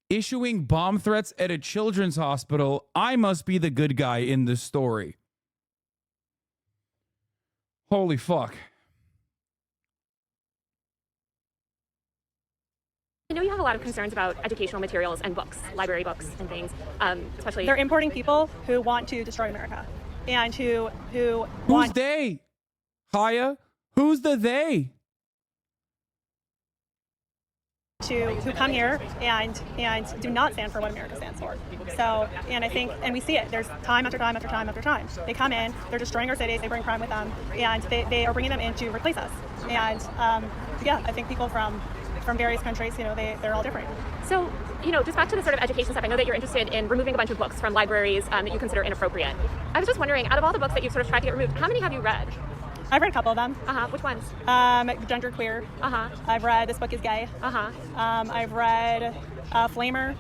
Issuing bomb threats at a children's hospital, I must be the good guy in this story. Holy fuck. I know you have a lot of concerns about educational materials and books, library books and things, especially... They're importing people who want to destroy America and who Who's want... they? Chaya? Who's the they? Who come here and do not stand for what America stands for. So, and I think, and we see it, there's time after time after time after time. They come in, they're destroying our cities, they bring crime with them, and they are bringing them in to replace us. And yeah, I think people from from various countries. You know, they're all different. So, you know, just back to the sort of education stuff, I know that you're interested in removing a bunch of books from libraries that you consider inappropriate. I was just wondering, out of all the books that you've sort of tried to get removed, how many have you read? I've read a couple of them. Which ones? Genderqueer. I've read This Book Is Gay. I've read Flamer.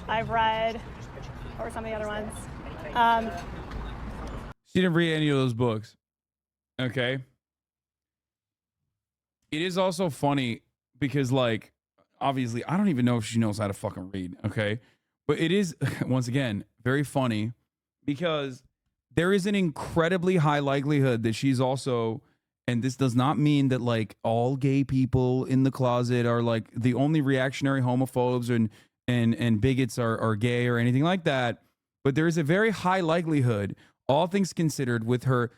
I've read, what were some of the other ones? She didn't read any of those books. Okay. It is also funny because, like, obviously, I don't even know if she knows how to fucking read. Okay. But it is, once again, very funny because there is an incredibly high likelihood that she's also, and this does not mean that like all gay people in the closet are like the only reactionary homophobes and bigots are gay or anything like that. But there is a very high likelihood, all things considered, with her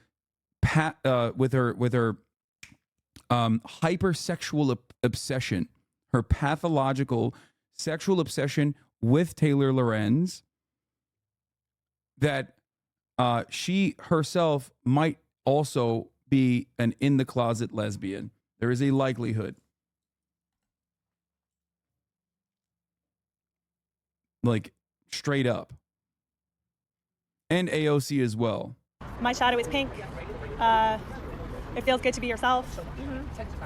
hypersexual obsession, her pathological sexual obsession with TaylorLorenz, that she herself might also be an in-the-closet lesbian. There is a likelihood. Like, straight up. And AOC as well. My shadow is pink. It feels good to be yourself.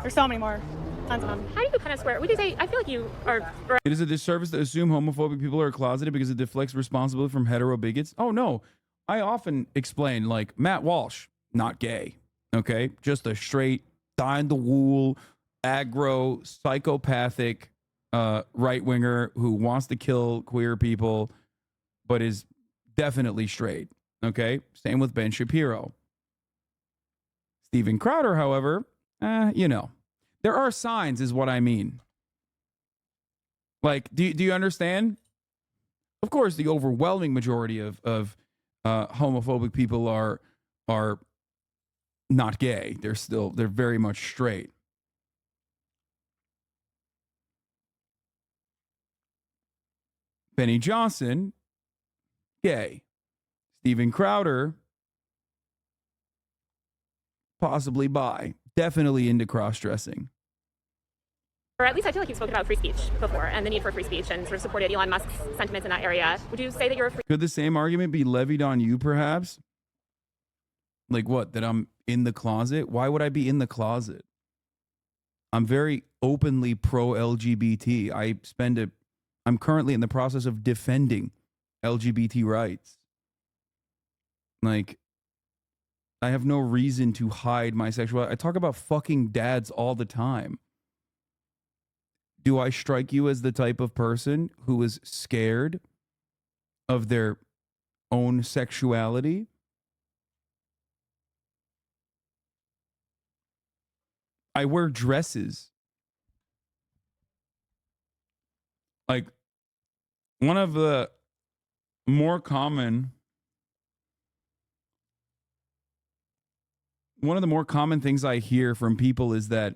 There's so many more. Tons of them. How do you kind of square? Would you say, I feel like you are... It is a disservice to assume homophobic people are closeted because it deflects responsibility from hetero bigots. Oh, no. I often explain, like, Matt Walsh, not gay, okay? Just a straight, dyed-in-the-wool, aggro, psychopathic right-winger who wants to kill queer people, but is definitely straight, okay? Same with Ben Shapiro. Steven Crowder, however, you know, there are signs is what I mean. Like, do you understand? Of course, the overwhelming majority of homophobic people are not gay. They're very much straight. Benny Johnson, gay. Steven Crowder, possibly bi. Definitely into cross-dressing. Or at least I feel like you've spoken about free speech before and the need for free speech and sort of supported Elon Musk's sentiments in that area. Would you say that you're a free... Could the same argument be levied on you, perhaps? Like what? That I'm in the closet? Why would I be in the closet? I'm very openly pro-LGBT. I'm currently in the process of defending LGBT rights. Like, I have no reason to hide my sexuality. I talk about fucking dads all the time. Do I strike you as the type of person who is scared of their own sexuality? I wear dresses. Like, one of the more common things I hear from people is that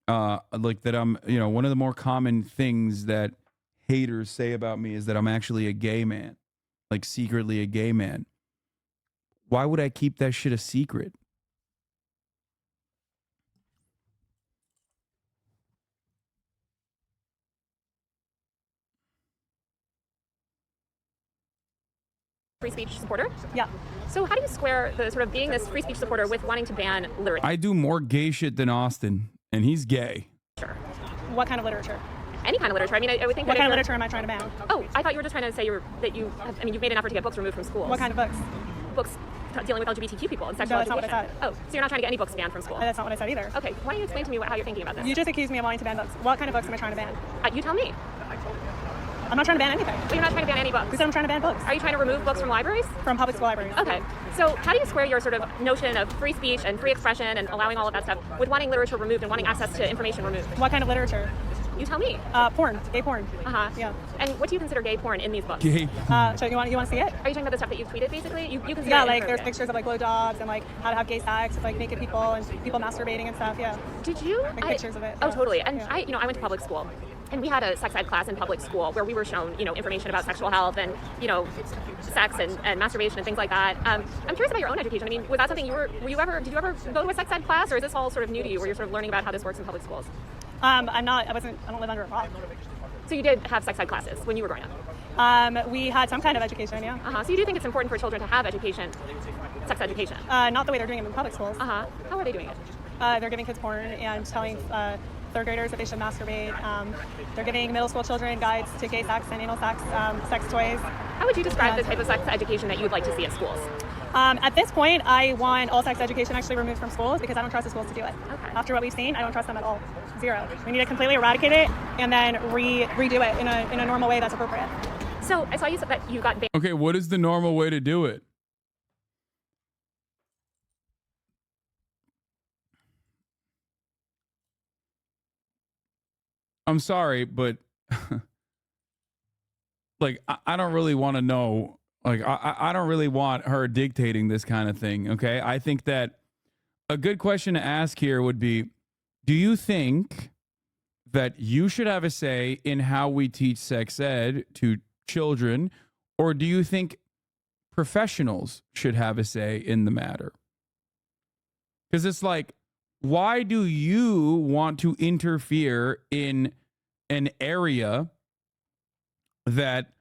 like that I'm, you know, one of the more common things that haters say about me is that I'm actually a gay man, like secretly a gay man. Why would I keep that shit a secret? Free speech supporter? Yeah. So how do you square the sort of being this free speech supporter with wanting to ban literature? I do more gay shit than Austin, and he's gay. What kind of literature? Any kind of literature. I mean, I would think what that kind of literature am I trying to ban? Oh, I thought you were just trying to say you've made an effort to get books removed from schools. What kind of books? Books dealing with LGBTQ people and sexual education. That's not what I said. Oh, so you're not trying to get any books banned from school? That's not what I said either. Okay, why don't you explain to me how you're thinking about this? You just accused me of wanting to ban books. What kind of books am I trying to ban? You tell me. I'm not trying to ban anything. But you're not trying to ban any books? Because I'm trying to ban books. Are you trying to remove books from libraries? From public school libraries. Okay. So how do you square your sort of notion of free speech and free expression and allowing all of that stuff with wanting literature removed and wanting access to information removed? What kind of literature? You tell me. Porn. Gay porn. Yeah. And what do you consider gay porn in these books? Gay. So you want to see it? Are you talking about the stuff that you've tweeted, basically? You consider yeah, like there's pictures of like blowjobs and like how to have gay sex with like naked people and people masturbating and stuff. Yeah. Did you? Like pictures of it. Oh, Yeah. totally. And Yeah. I went to public school. And we had a sex ed class in public school where we were shown, information about sexual health and, sex and masturbation and things like that. I'm curious about your own education. I mean, was that something did you ever go to a sex ed class, or is this all sort of new to you where you're sort of learning about how this works in public schools? I'm not. I don't live under a rock. So you did have sex ed classes when you were growing up? We had some kind of education, yeah. So you do think it's important for children to have education, sex education? Not the way they're doing it in public schools. How are they doing it? They're giving kids porn and telling third graders that they should masturbate. They're giving middle school children guides to gay sex and anal sex, sex toys. How would you describe the type of sex education that you would like to see in schools? At this point, I want all sex education actually removed from schools because I don't trust the schools to do it. Okay. After what we've seen, I don't trust them at all. Zero. We need to completely eradicate it and then redo it in a normal way that's appropriate. So I saw you said that you got banned. Okay, what is the normal way to do it? I'm sorry, but like I don't really want to know. Like I don't really want her dictating this kind of thing. Okay, I think that a good question to ask here would be, do you think that you should have a say in how we teach sex ed to children, or do you think professionals should have a say in the matter? Because it's like, why do you want to interfere in an area that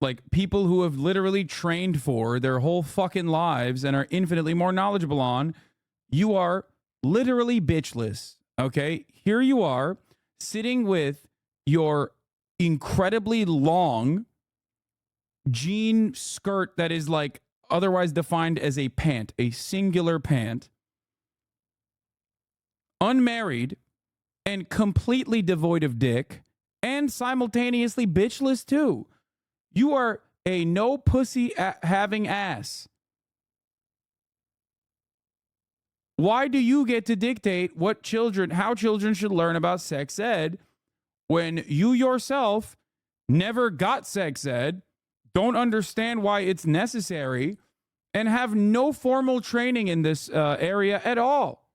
like people who have literally trained for their whole fucking lives and are infinitely more knowledgeable on? You are literally bitchless. Okay, here you are sitting with your incredibly long jean skirt that is like otherwise defined as a pant, a singular pant, unmarried and completely devoid of dick, and simultaneously bitchless too. You are a no pussy having ass. Why do you get to dictate how children should learn about sex ed when you yourself never got sex ed, don't understand why it's necessary, and have no formal training in this area at all?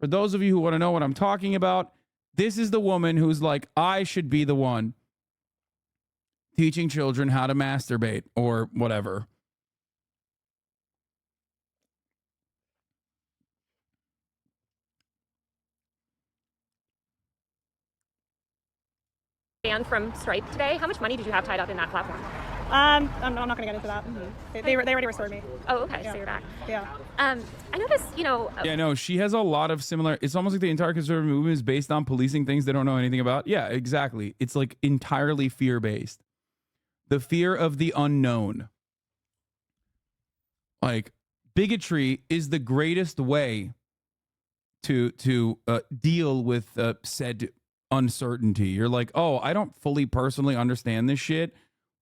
For those of you who want to know what I'm talking about, this is the woman who's like, I should be the one teaching children how to masturbate or whatever. Banned from Stripe today. How much money did you have tied up in that platform? I'm not going to get into that. Mm-hmm. They already restored me. Oh, okay. Yeah. So you're back. Yeah. I noticed, Yeah, no, she has a lot of similar. It's almost like the entire conservative movement is based on policing things they don't know anything about. Yeah, exactly. It's like entirely fear-based. The fear of the unknown. Like, bigotry is the greatest way to deal with said uncertainty. You're like, oh, I don't fully personally understand this shit,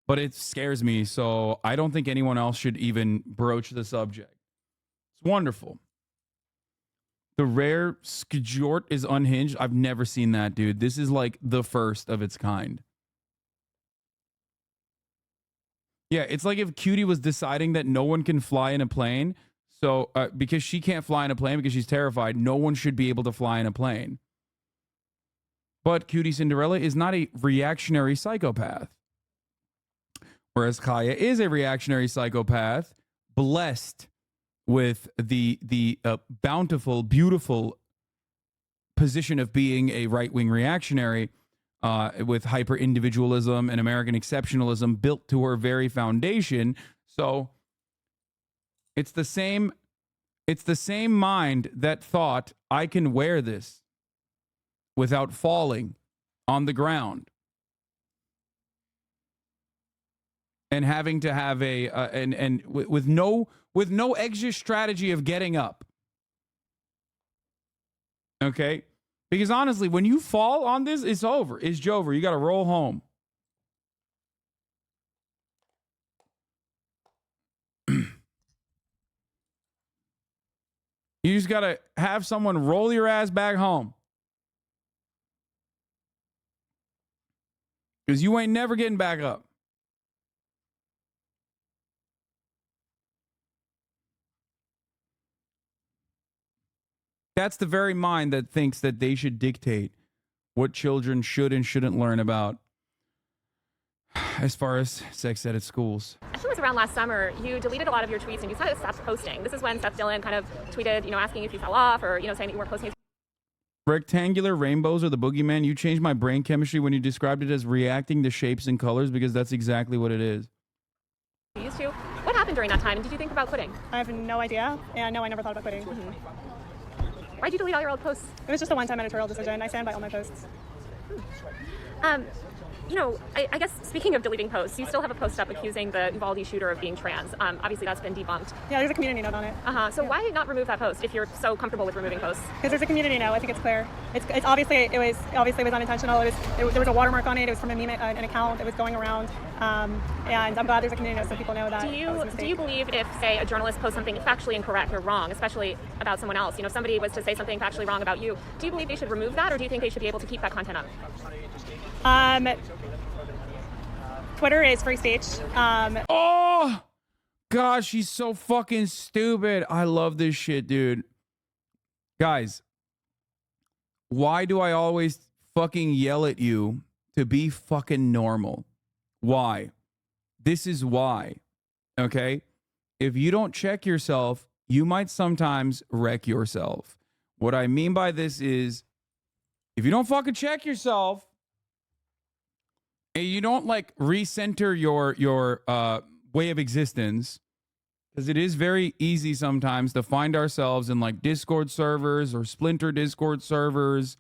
but it scares me, so I don't think anyone else should even broach the subject. It's wonderful. The rare skjort is unhinged. I've never seen that, dude. This is like the first of its kind. Yeah, it's like if Cutie was deciding that no one can fly in a plane, so because she can't fly in a plane because she's terrified, no one should be able to fly in a plane. But Cutie Cinderella is not a reactionary psychopath. Whereas Chaya is a reactionary psychopath, blessed with the bountiful, beautiful position of being a right-wing reactionary, with hyper-individualism and American exceptionalism built to her very foundation. So it's the same mind that thought, I can wear this without falling on the ground and having to have with no exit strategy of getting up. Okay? Because honestly, when you fall on this, it's over. It's Jover. You got to roll home. You just got to have someone roll your ass back home. Because you ain't never getting back up. That's the very mind that thinks that they should dictate what children should and shouldn't learn about as far as sex ed at schools. I think it was around last summer, you deleted a lot of your tweets and you stopped posting. This is when Seth Dillon kind of tweeted, asking if you fell off or, saying that you weren't posting. Rectangular rainbows are the boogeyman. You changed my brain chemistry when you described it as reacting to shapes and colors, because that's exactly what it is. You used to. What happened during that time? And did you think about quitting? I have no idea, and no, I never thought about quitting. Why'd you delete all your old posts? It was just a one-time editorial decision. I stand by all my posts. You know, I guess speaking of deleting posts, you still have a post up accusing the Uvalde shooter of being trans. Obviously, that's been debunked. Yeah, there's a community note on it. So why not remove that post if you're so comfortable with removing posts? Because there's a community note. I think it's clear. It's obviously it was unintentional. There was a watermark on it. It was from a meme, an account that was going around. And I'm glad there's a community note so people know that. Do you believe if, say, a journalist posts something factually incorrect or wrong, especially about someone else, you know, if somebody was to say something factually wrong about you, do you believe they should remove that, or do you think they should be able to keep that content up? Twitter is free speech. Oh, gosh, she's so fucking stupid. I love this shit, dude. Guys, why do I always fucking yell at you to be fucking normal? Why? This is why, okay? If you don't check yourself, you might sometimes wreck yourself. What I mean by this is, if you don't fucking check yourself, and you don't like recenter your way of existence, because it is very easy sometimes to find ourselves in like Discord servers or splinter Discord servers,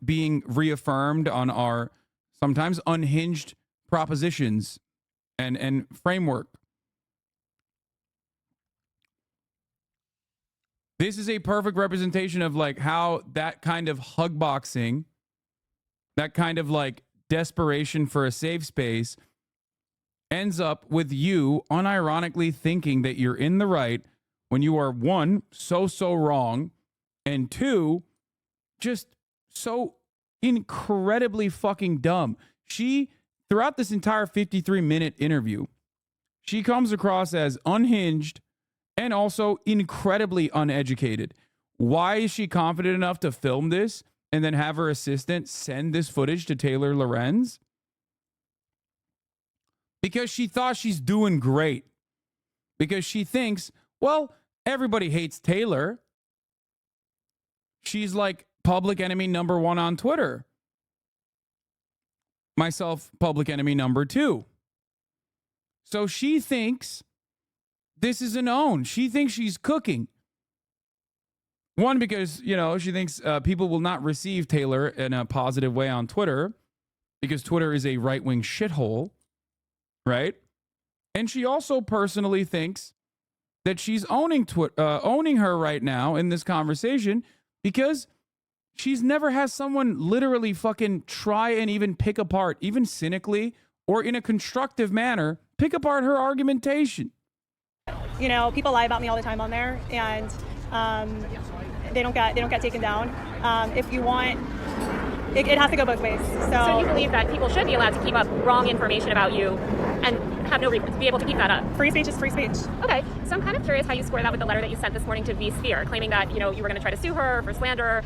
being reaffirmed on our sometimes unhinged propositions and framework. This is a perfect representation of like how that kind of hug boxing, that kind of like desperation for a safe space ends up with you unironically thinking that you're in the right when you are, one, so wrong, and two, just so incredibly fucking dumb. She, throughout this entire 53-minute interview, she comes across as unhinged and also incredibly uneducated. Why is she confident enough to film this and then have her assistant send this footage to TaylorLorenz? Because she thought she's doing great. Because she thinks, well, everybody hates Taylor. She's like public enemy number 1 on Twitter. Myself, public enemy number 2. So she thinks this is an own. She thinks she's cooking. One, because, you know, she thinks people will not receive Taylor in a positive way on Twitter because Twitter is a right-wing shithole, right? And she also personally thinks that she's owning her right now in this conversation because she's never had someone literally fucking try and even pick apart, even cynically or in a constructive manner, pick apart her argumentation. You know, people lie about me all the time on there, and they don't get taken down. If you want, it has to go both ways. So you believe that people should be allowed to keep up wrong information about you and have no reason to be able to keep that up? Free speech is free speech. Okay, so I'm kind of curious how you square that with the letter that you sent this morning to vSphere, claiming that, you know, you were going to try to sue her for slander.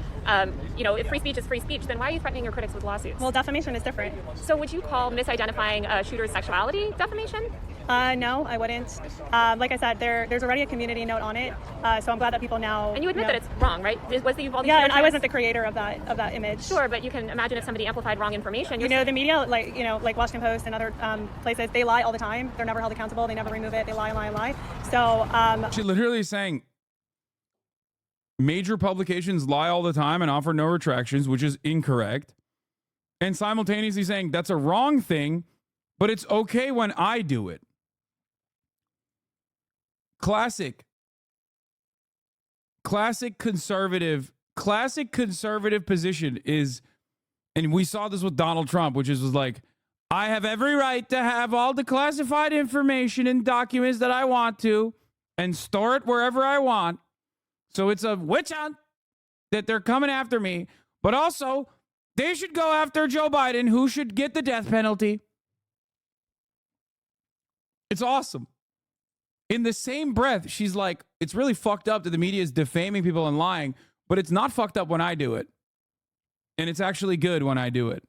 You know, if free speech is free speech, then why are you threatening your critics with lawsuits? Well, defamation is different. So would you call misidentifying a shooter's sexuality defamation? No, I wouldn't. Like I said, there's already a community note on it, so I'm glad that people now. And you admit that it's wrong, right? Was the Uvalde? Yeah, and I wasn't the creator of that image. Sure, but you can imagine if somebody amplified wrong information. You know, the media, like Washington Post and other places, they lie all the time. They're never held accountable. They never remove it. They lie. So she literally is saying major publications lie all the time and offer no retractions, which is incorrect, and simultaneously saying that's a wrong thing, but it's okay when I do it. Classic conservative position is, and we saw this with Donald Trump, which was like, I have every right to have all the classified information and documents that I want to and store it wherever I want. So it's a witch hunt that they're coming after me, but also they should go after Joe Biden, who should get the death penalty. It's awesome. In the same breath, she's like, it's really fucked up that the media is defaming people and lying, but it's not fucked up when I do it. And it's actually good when I do it.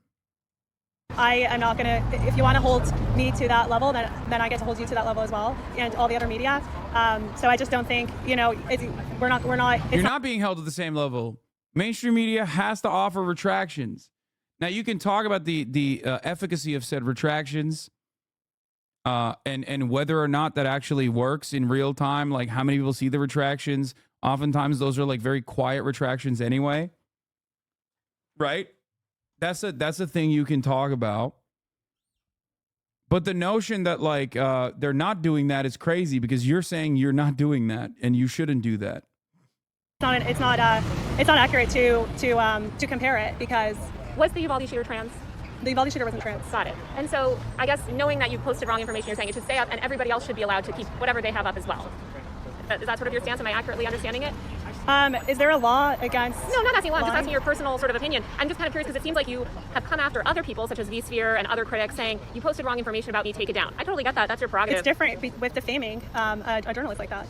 I am not going to, if you want to hold me to that level, then I get to hold you to that level as well, and all the other media. So I just don't think, you know, you're not being held to the same level Mainstream media has to offer retractions. Now you can talk about the efficacy of said retractions, and whether or not that actually works in real time. Like how many people see the retractions? Oftentimes those are like very quiet retractions anyway, right? That's a thing you can talk about. But the notion that like they're not doing that is crazy because you're saying you're not doing that and you shouldn't do that. It's not accurate to compare it because Was the Uvalde shooter trans? the Uvalde shooter wasn't trans. Got it. And so I guess knowing that you posted wrong information, you're saying it should stay up and everybody else should be allowed to keep whatever they have up as well. Is that sort of your stance? Am I accurately understanding it? Is there a law against? No, not asking law. I'm just lying? asking your personal sort of opinion. I'm just kind of curious because it seems like you have come after other people, such as vSphere and other critics, saying you posted wrong information about me, take it down. I totally get that. That's your prerogative. It's different with defaming a journalist like that.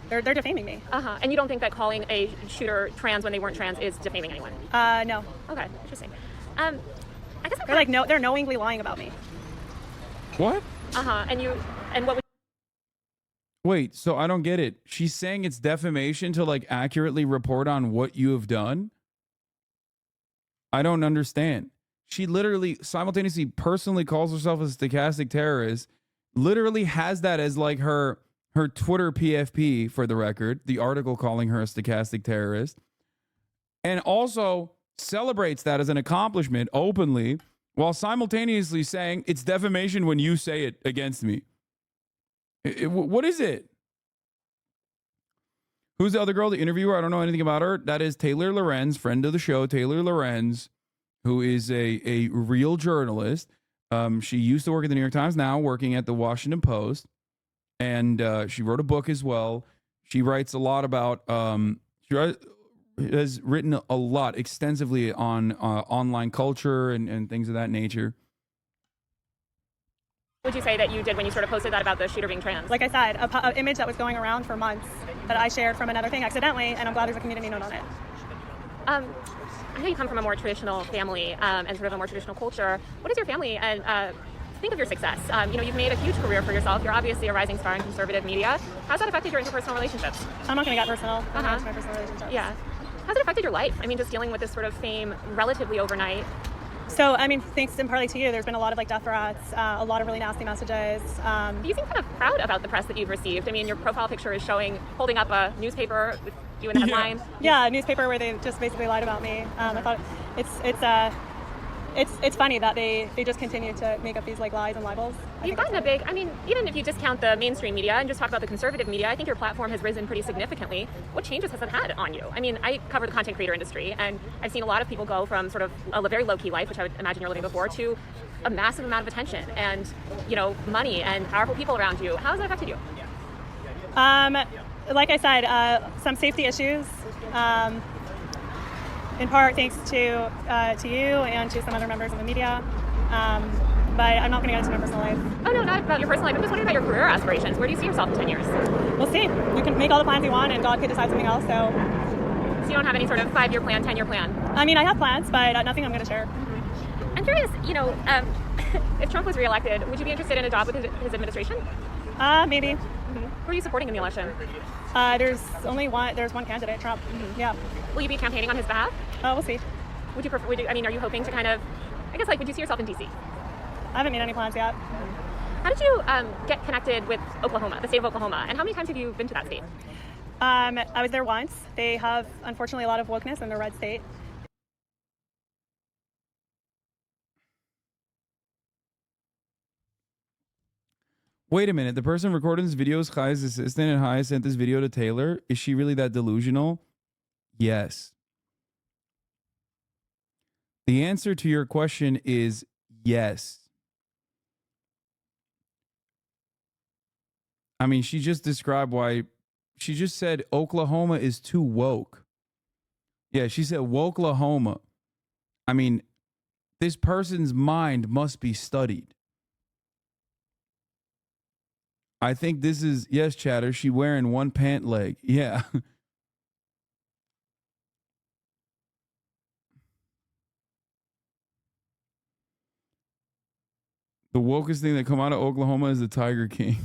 They're defaming me. And you don't think that calling a shooter trans when they weren't trans is defaming anyone? No. Okay, interesting. I guess They're knowingly lying about me. What? And what would Wait, so I don't get it. She's saying it's defamation to like accurately report on what you have done? I don't understand. She literally simultaneously personally calls herself a stochastic terrorist, literally has that as like her Twitter PFP for the record, the article calling her a stochastic terrorist, and also celebrates that as an accomplishment openly while simultaneously saying it's defamation when you say it against me. What is it? Who's the other girl, the interviewer? I don't know anything about her. That is TaylorLorenz, friend of the show, TaylorLorenz, who is a real journalist. She used to work at the New York Times, now working at the Washington Post. And she wrote a book as well. She writes a lot about, has written a lot extensively on online culture and things of that nature. would you say that you did when you sort of posted that about the shooter being trans? Like I said, an image that was going around for months that I shared from another thing accidentally, and I'm glad there's a community note on it. I know you come from a more traditional family and sort of a more traditional culture. What is your family and think of your success? You've made a huge career for yourself. You're obviously a rising star in conservative media. How's that affected your interpersonal relationships? I'm not going to get personal. I'm not gonna get into my personal relationships. Yeah. How's it affected your life? I mean, just dealing with this sort of fame relatively overnight. So, I mean, thanks in partly to you, there's been a lot of like death threats, a lot of really nasty messages. You seem kind of proud about the press that you've received. I mean, your profile picture is holding up a newspaper with you in the headline. Yeah, a newspaper where they just basically lied about me. I thought it's funny that they just continue to make up these like lies and libels. You've gotten a big, I mean, even if you discount the mainstream media and just talk about the conservative media, I think your platform has risen pretty significantly. What changes has it had on you? I mean, I cover the content creator industry, and I've seen a lot of people go from sort of a very low-key life, which I would imagine you're living before, to a massive amount of attention and, money and powerful people around you. How has that affected you? Like I said, some safety issues. In part thanks to you and to some other members of the media. But I'm not going to get into my personal life. Oh, no, not about your personal life. I'm just wondering about your career aspirations. Where do you see yourself in 10 years? We'll see. You can make all the plans you want, and God could decide something else. So you don't have any sort of 5-year plan, 10-year plan? I mean, I have plans, but nothing I'm going to share. I'm curious, if Trump was reelected, would you be interested in a job with his administration? Maybe. Who are you supporting in the election? There's one candidate, Trump. Yeah. Will you be campaigning on his behalf? We'll see. Would you prefer, are you hoping to kind of, I guess, would you see yourself in D.C.? I haven't made any plans yet. How did you get connected with Oklahoma, the state of Oklahoma, and how many times have you been to that state? I was there once. They have, unfortunately, a lot of wokeness in the red state. Wait a minute. The person recording this video is Chaya's assistant, and Chaya sent this video to Taylor. Is she really that delusional? Yes. The answer to your question is yes. I mean, she just described why. She just said Oklahoma is too woke. Yeah, she said Wokelahoma. I mean, this person's mind must be studied. I think this is, yes, Chatter, she wearing one pant leg. Yeah. The wokest thing that come out of Oklahoma is the Tiger King.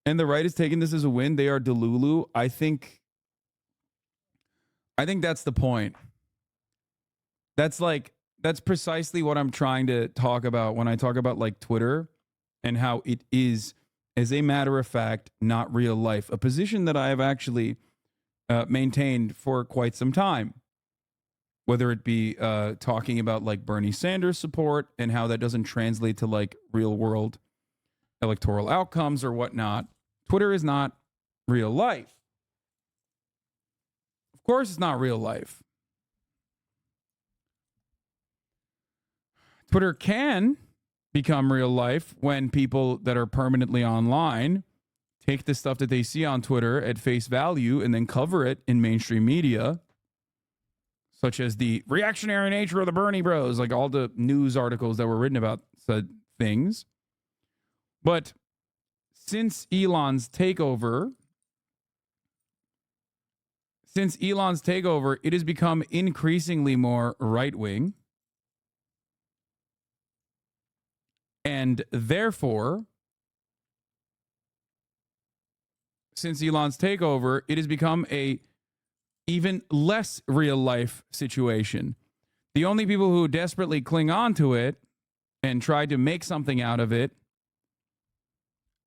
and the right is taking this as a win. They are Delulu. I think that's the point. That's precisely what I'm trying to talk about when I talk about like Twitter and how it is, as a matter of fact, not real life. A position that I have actually maintained for quite some time. Whether it be talking about like Bernie Sanders support and how that doesn't translate to like real world electoral outcomes or whatnot. Twitter is not real life. Of course, it's not real life. Twitter can become real life when people that are permanently online take the stuff that they see on Twitter at face value and then cover it in mainstream media, such as the reactionary nature of the Bernie bros, like all the news articles that were written about said things. But since Elon's takeover, it has become increasingly more right-wing. And therefore, since Elon's takeover, it has become a even less real life situation. The only people who desperately cling on to it and try to make something out of it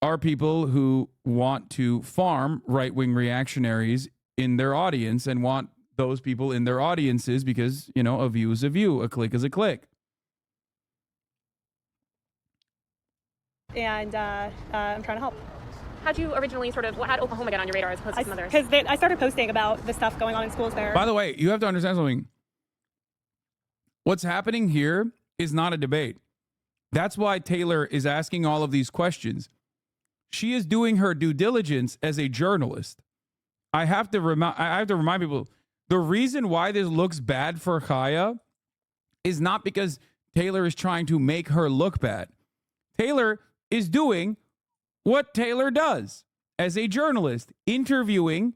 are people who want to farm right-wing reactionaries in their audience and want those people in their audiences because, you know, a view is a view, a click is a click. And I'm trying to help. How'd you originally what had Oklahoma get on your radar as opposed to some others? Because I started posting about the stuff going on in schools there. By the way, you have to understand something. What's happening here is not a debate. That's why Taylor is asking all of these questions. She is doing her due diligence as a journalist. I have to remind people, the reason why this looks bad for Chaya is not because Taylor is trying to make her look bad. Taylor is doing what Taylor does as a journalist, interviewing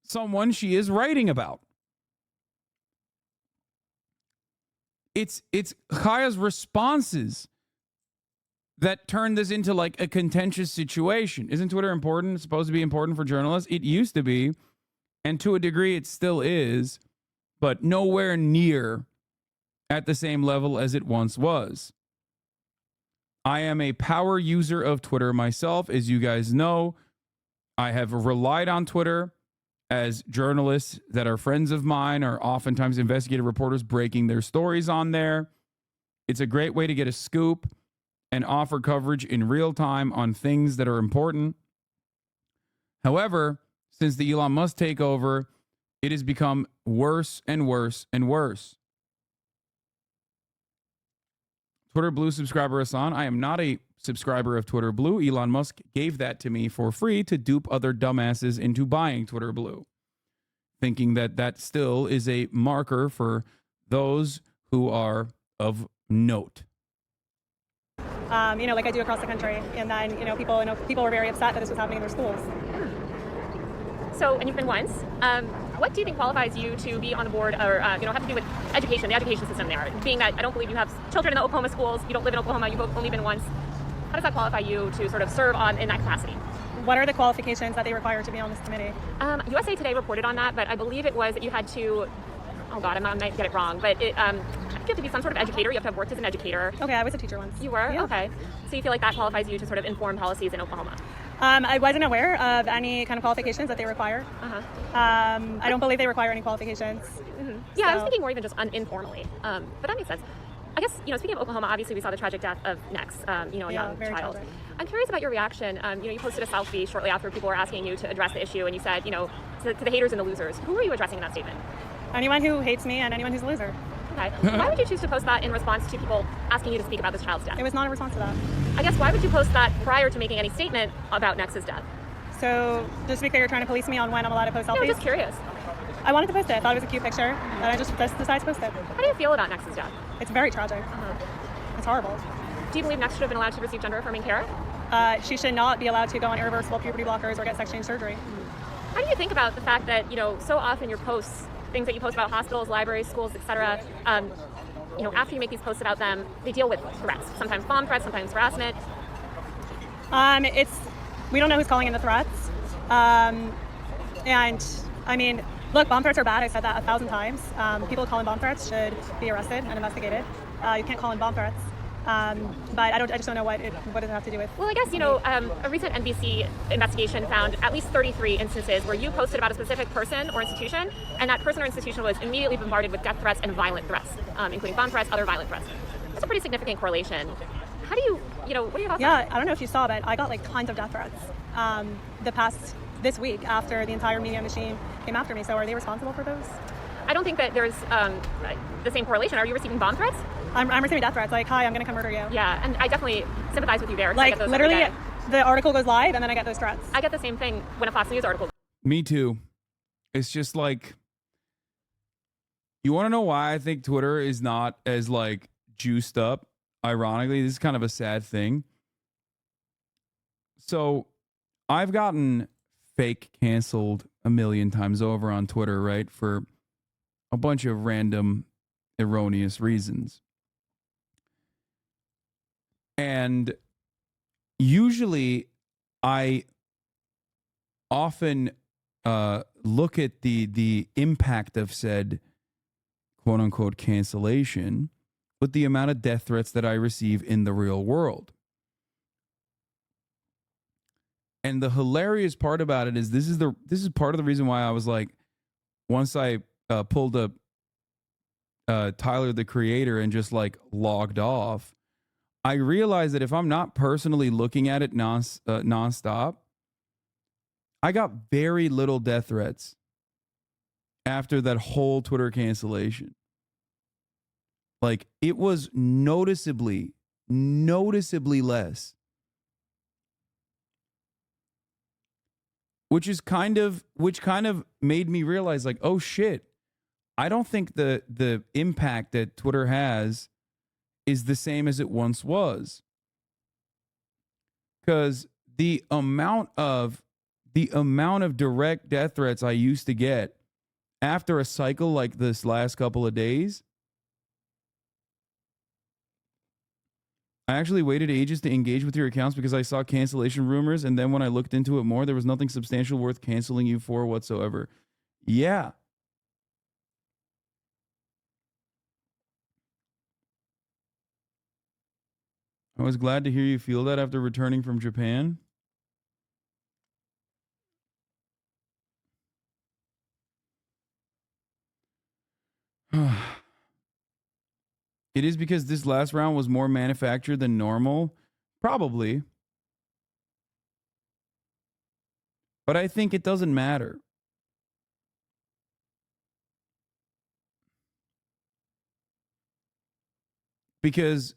someone she is writing about. It's Chaya's responses that turn this into like a contentious situation. Isn't Twitter important? It's supposed to be important for journalists. It used to be, and to a degree it still is, but nowhere near at the same level as it once was. I am a power user of Twitter myself. As you guys know, I have relied on Twitter as journalists that are friends of mine are oftentimes investigative reporters breaking their stories on there. It's a great way to get a scoop and offer coverage in real time on things that are important. However, since the Elon Musk takeover, it has become worse and worse and worse. Twitter Blue subscriber Hasan, I am not a subscriber of Twitter Blue. Elon Musk gave that to me for free to dupe other dumbasses into buying Twitter Blue, thinking that that still is a marker for those who are of note. Like I do across the country, and then people were very upset that this was happening in their schools. So, and you've been once. What do you think qualifies you to be on the board or, have to do with education, the education system there? Being that I don't believe you have children in the Oklahoma schools, you don't live in Oklahoma, you've only been once. How does that qualify you to sort of serve in that capacity? What are the qualifications that they require to be on this committee? USA Today reported on that, but I believe it was that you had to, I might get it wrong, but you have to be some sort of educator. You have to have worked as an educator. Okay, I was a teacher once. You were? Yeah. Okay. So you feel like that qualifies you to sort of inform policies in Oklahoma? I wasn't aware of any kind of qualifications that they require. I don't believe they require any qualifications. Mm-hmm. Yeah, so. I was thinking more even just informally, but that makes sense. I guess, speaking of Oklahoma, obviously we saw the tragic death of Nex, a young child. Tragic. I'm curious about your reaction. You posted a selfie shortly after people were asking you to address the issue, and you said, to the haters and the losers. Who are you addressing in that statement? Anyone who hates me and anyone who's a loser. Okay. Why would you choose to post that in response to people asking you to speak about this child's death? It was not a response to that. I guess why would you post that prior to making any statement about Nex's death? So, just to be clear, you're trying to police me on when I'm allowed to post selfies? No, I'm just curious. I wanted to post it. I thought it was a cute picture, and I just decided to post it. How do you feel about Nex's death? It's very tragic. It's horrible. Do you believe Nex should have been allowed to receive gender-affirming care? She should not be allowed to go on irreversible puberty blockers or get sex change surgery. How do you think about the fact that, so often your posts, things that you post about hospitals, libraries, schools, etc., after you make these posts about them, they deal with threats. Sometimes bomb threats, sometimes harassment. we don't know who's calling in the threats. And I mean, look, bomb threats are bad. I said that 1,000 times. People calling bomb threats should be arrested and investigated. You can't call in bomb threats. But I just don't know what does it have to do with. Well, I guess, you know, a recent NBC investigation found at least 33 instances where you posted about a specific person or institution, and that person or institution was immediately bombarded with death threats and violent threats, including bomb threats, other violent threats. That's a pretty significant correlation. How do you know, what are your thoughts on that? I don't know if you saw, but I got like tons of death threats this week after the entire media machine came after me. So are they responsible for those? I don't think that there's the same correlation. Are you receiving bomb threats? I'm receiving death threats, like, hi, I'm going to come murder you. Yeah, and I definitely sympathize with you there. Like, literally, the article goes live, and then I get those threats. I get the same thing when a Fox News article. Me too. It's just like, you want to know why I think Twitter is not as, like, juiced up? Ironically, this is kind of a sad thing. So, I've gotten fake canceled a million times over on Twitter, right? For a bunch of random, erroneous reasons. And usually I often look at the impact of said quote unquote cancellation with the amount of death threats that I receive in the real world. And the hilarious part about it is this is part of the reason why I was like, once I pulled up Tyler the Creator and just like logged off, I realized that if I'm not personally looking at it nonstop, I got very little death threats after that whole Twitter cancellation. Like, it was noticeably less. Which kind of made me realize, like, oh shit, I don't think the impact that Twitter has is the same as it once was. Because the amount of direct death threats I used to get after a cycle like this last couple of days, I actually waited ages to engage with your accounts because I saw cancellation rumors, and then when I looked into it more, there was nothing substantial worth canceling you for whatsoever. Yeah. I was glad to hear you feel that after returning from Japan. It is because this last round was more manufactured than normal? Probably. But I think it doesn't matter. Because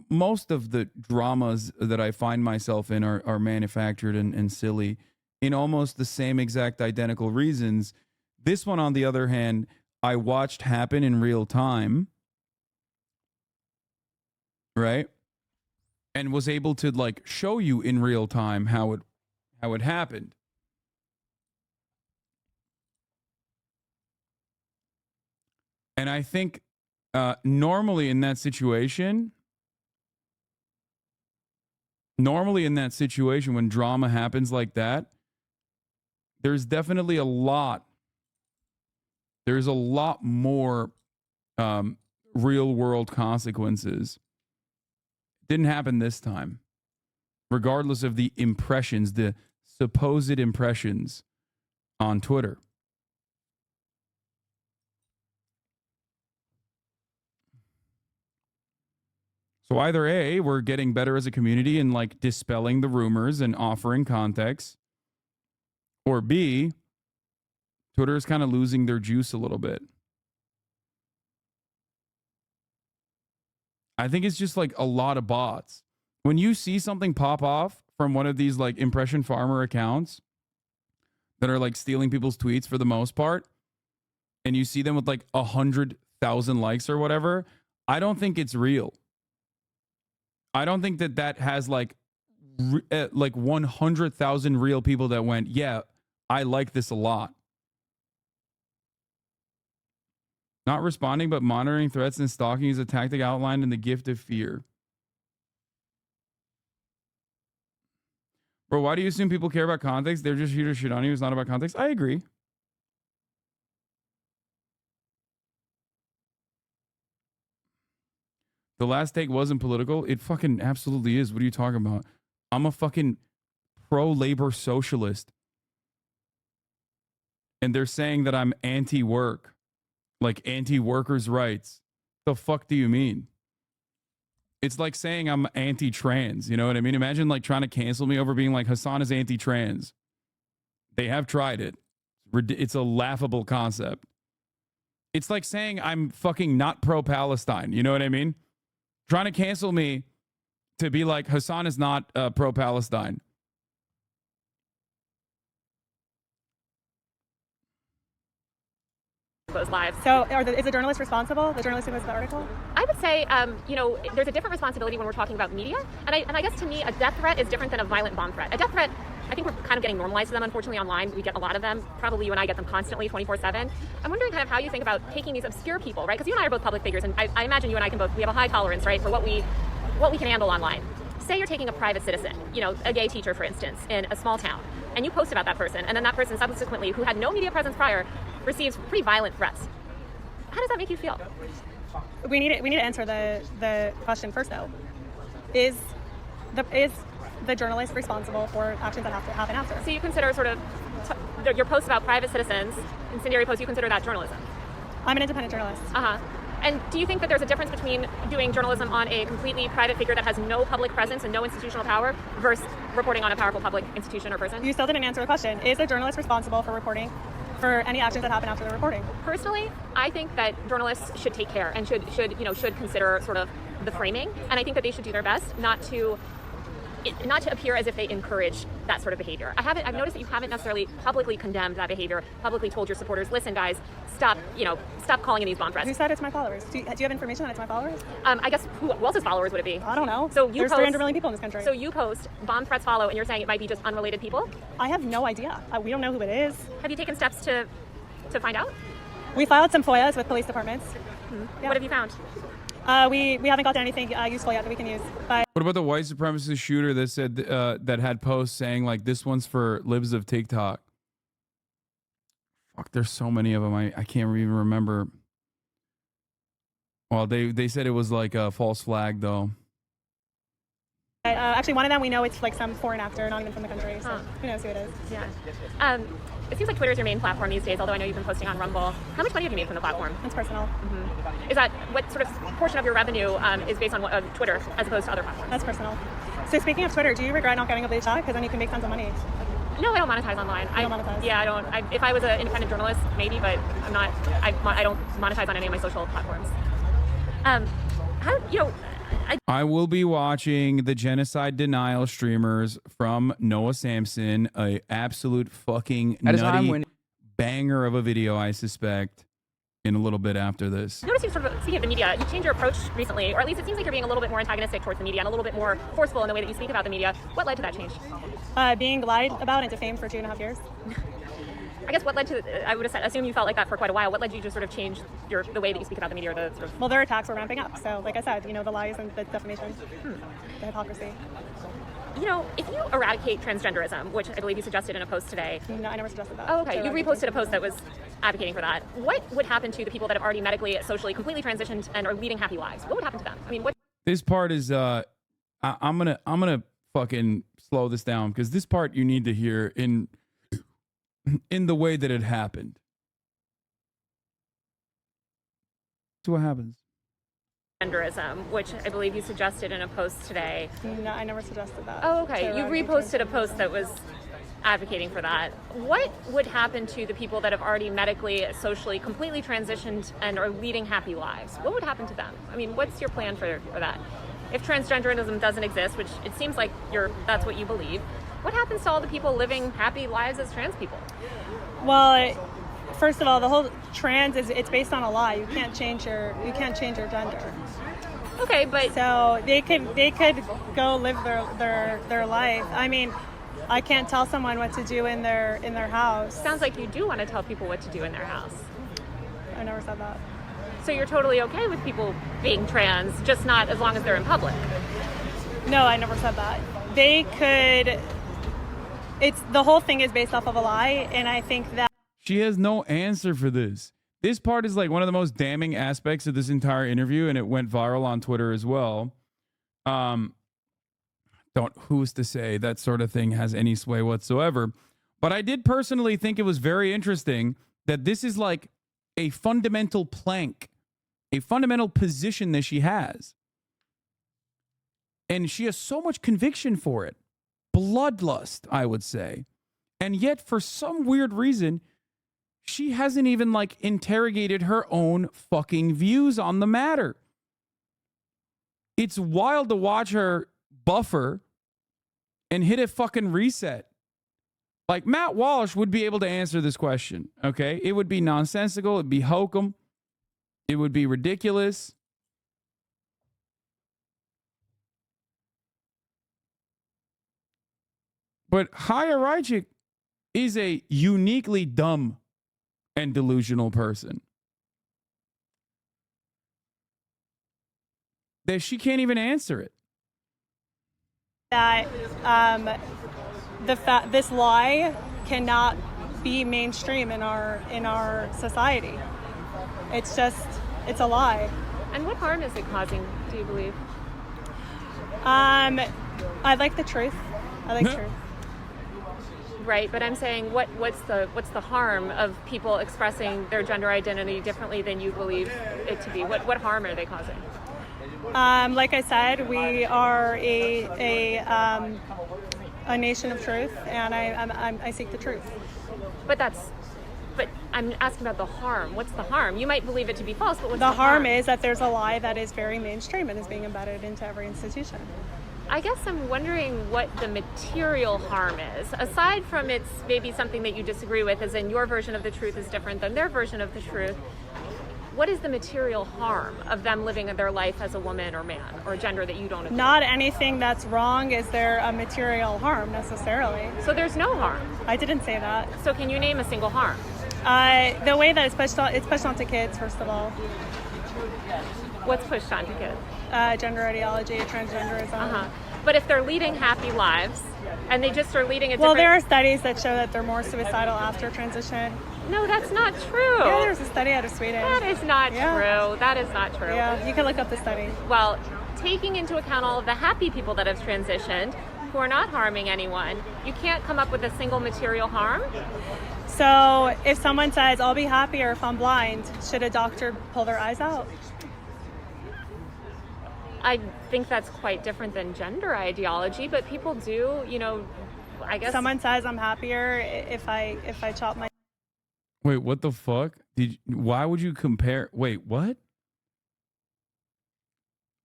most of the dramas that I find myself in are manufactured and silly in almost the same exact identical reasons. This one, on the other hand, I watched happen in real time. Right? And was able to like show you in real time how it happened. And I think normally in that situation, when drama happens like that, there's definitely a lot more real world consequences. Didn't happen this time, regardless of the impressions, the supposed impressions on Twitter. So either A, we're getting better as a community and like dispelling the rumors and offering context, or B, Twitter is kind of losing their juice a little bit. I think it's just like a lot of bots. When you see something pop off from one of these like impression farmer accounts that are like stealing people's tweets for the most part, and you see them with like 100,000 likes or whatever, I don't think it's real. I don't think that has like 100,000 real people that went, yeah, I like this a lot. Not responding, but monitoring threats and stalking is a tactic outlined in the Gift of Fear. Bro, why do you assume people care about context? They're just here to shit on you. It's not about context. I agree. The last take wasn't political. It fucking absolutely is. What are you talking about? I'm a fucking pro-labor socialist. And they're saying that I'm anti-work. Like anti-workers' rights. The fuck do you mean? It's like saying I'm anti-trans. You know what I mean? Imagine like trying to cancel me over being like Hasan is anti-trans. They have tried it. It's a laughable concept. It's like saying I'm fucking not pro-Palestine. You know what I mean? Trying to cancel me to be like Hasan is not pro-Palestine. Those lives. So is the journalist responsible? The journalist who posted the article? I would say, you know, there's a different responsibility when we're talking about media. And I guess to me, a death threat is different than a violent bomb threat. A death threat, I think we're kind of getting normalized to them, unfortunately, online. We get a lot of them. Probably you and I get them constantly, 24/7. I'm wondering kind of how you think about taking these obscure people, right? Because you and I are both public figures, and I imagine you and I can both, we have a high tolerance, right, for what we can handle online. Say you're taking a private citizen, you know, a gay teacher, for instance, in a small town, and you post about that person, and then that person subsequently, who had no media presence prior, receives pretty violent threats. How does that make you feel? We need to answer the question first, though. Is the journalist responsible for actions that have to happen after? So you consider sort of your posts about private citizens, incendiary posts, you consider that journalism? I'm an independent journalist. Uh-huh. And do you think that there's a difference between doing journalism on a completely private figure that has no public presence and no institutional power versus reporting on a powerful public institution or person? You still didn't answer the question. Is a journalist responsible for reporting for any actions that happen after the reporting? Personally, I think that journalists should take care and should consider sort of the framing, and I think that they should do their best not to appear as if they encourage that sort of behavior. I've noticed that you haven't necessarily publicly condemned that behavior, publicly told your supporters, listen guys, stop calling in these bomb threats. Who said it's my followers? Do you have information that it's my followers? I guess who else's followers would it be? I don't know. So there's 300 million people in this country. So you post bomb threats follow, and you're saying it might be just unrelated people? I have no idea. We don't know who it is. Have you taken steps to find out? We filed some FOIAs with police departments. Mm-hmm. Yeah. What have you found? We haven't gotten anything useful yet that we can use. But what about the white supremacist shooter that said that had posts saying like this one's for libs of TikTok? Fuck, there's so many of them. I can't even remember. Well, they said it was like a false flag though. Actually, one of them we know it's like some foreign actor, not even from the country. So who knows who it is? Yeah. It seems like Twitter is your main platform these days, although I know you've been posting on Rumble. How much money have you made from the platform? It's personal. Mm-hmm. Is that what sort of portion of your revenue is based on Twitter as opposed to other platforms? That's personal. So speaking of Twitter, do you regret not getting a blue check? Because then you can make tons of money. No, I don't monetize online. You don't monetize? Yeah, I don't. If I was an independent journalist, maybe, but I'm not. I don't monetize on any of my social platforms. I will be watching the genocide denial streamers from Noah Samson, a absolute fucking nutty banger of a video, I suspect, in a little bit after this. Notice you sort of, speaking of the media, you changed your approach recently, or at least it seems like you're being a little bit more antagonistic towards the media and a little bit more forceful in the way that you speak about the media. What led to that change? Being lied about and defamed for 2.5 years. I guess what led to, I would assume you felt like that for quite a while. What led you to sort of change the way that you speak about the media? Or the sort of... Well, their attacks were ramping up. So like I said, the lies and the defamation, the hypocrisy. If you eradicate transgenderism, which I believe you suggested in a post today. No, I never suggested that. Oh, okay. You reposted a post that was advocating for that. What would happen to the people that have already medically, socially, completely transitioned and are leading happy lives? What would happen to them? I mean, what? This part is, I'm gonna fucking slow this down because this part you need to hear in the way that it happened. So what happens? Genderism, which I believe you suggested in a post today. No, I never suggested that. Oh, okay. You reposted a post that was advocating for that. What would happen to the people that have already medically, socially, completely transitioned and are leading happy lives? What would happen to them? I mean, what's your plan for that? If transgenderism doesn't exist, which it seems like that's what you believe, what happens to all the people living happy lives as trans people? Well, first of all, the whole trans it's based on a lie. You can't change your gender. Okay, but so they could go live their life. I mean, I can't tell someone what to do in their house. Sounds like you do want to tell people what to do in their house. I never said that. So you're totally okay with people being trans, just not as long as they're in public? No, I never said that. They could it's the whole thing is based off of a lie, and I think that She has no answer for this. This part is like one of the most damning aspects of this entire interview, and it went viral on Twitter as well. Who's to say that sort of thing has any sway whatsoever? But I did personally think it was very interesting that this is like a fundamental plank, a fundamental position that she has. And she has so much conviction for it. Bloodlust, I would say. And yet, for some weird reason, she hasn't even like interrogated her own fucking views on the matter. It's wild to watch her buffer and hit a fucking reset. Like Matt Walsh would be able to answer this question, okay? It would be nonsensical, it'd be hokum, it would be ridiculous. But Chaya Raichik is a uniquely dumb and delusional person. That she can't even answer it. that this lie cannot be mainstream in our society. It's a lie. And what harm is it causing, do you believe? I like the truth. I like truth. Right, but I'm saying what's the harm of people expressing their gender identity differently than you believe it to be? What harm are they causing? Like I said, we are a nation of truth, and I seek the truth. But I'm asking about the harm. What's the harm? You might believe it to be false, but what's the harm? Is that there's a lie that is very mainstream and is being embedded into every institution. I guess I'm wondering what the material harm is. Aside from it's maybe something that you disagree with, as in your version of the truth is different than their version of the truth. What is the material harm of them living their life as a woman or man or gender that you don't agree? Not anything that's wrong is there a material harm necessarily. So there's no harm? I didn't say that. So can you name a single harm? The way that it's pushed onto kids, first of all. What's pushed onto kids? Gender ideology, transgenderism. But if they're leading happy lives and they just are leading a Well, different... there are studies that show that they're more suicidal after transition. No, that's not true. Yeah, there's a study out of Sweden. That is not true. That is not true. Yeah, you can look up the study. Well, taking into account all of the happy people that have transitioned, who are not harming anyone, you can't come up with a single material harm? So if someone says, I'll be happier if I'm blind, should a doctor pull their eyes out? I think that's quite different than gender ideology, but people do, I guess... Someone says I'm happier if I chop my... Wait, what the fuck? Why would you compare? Wait, what?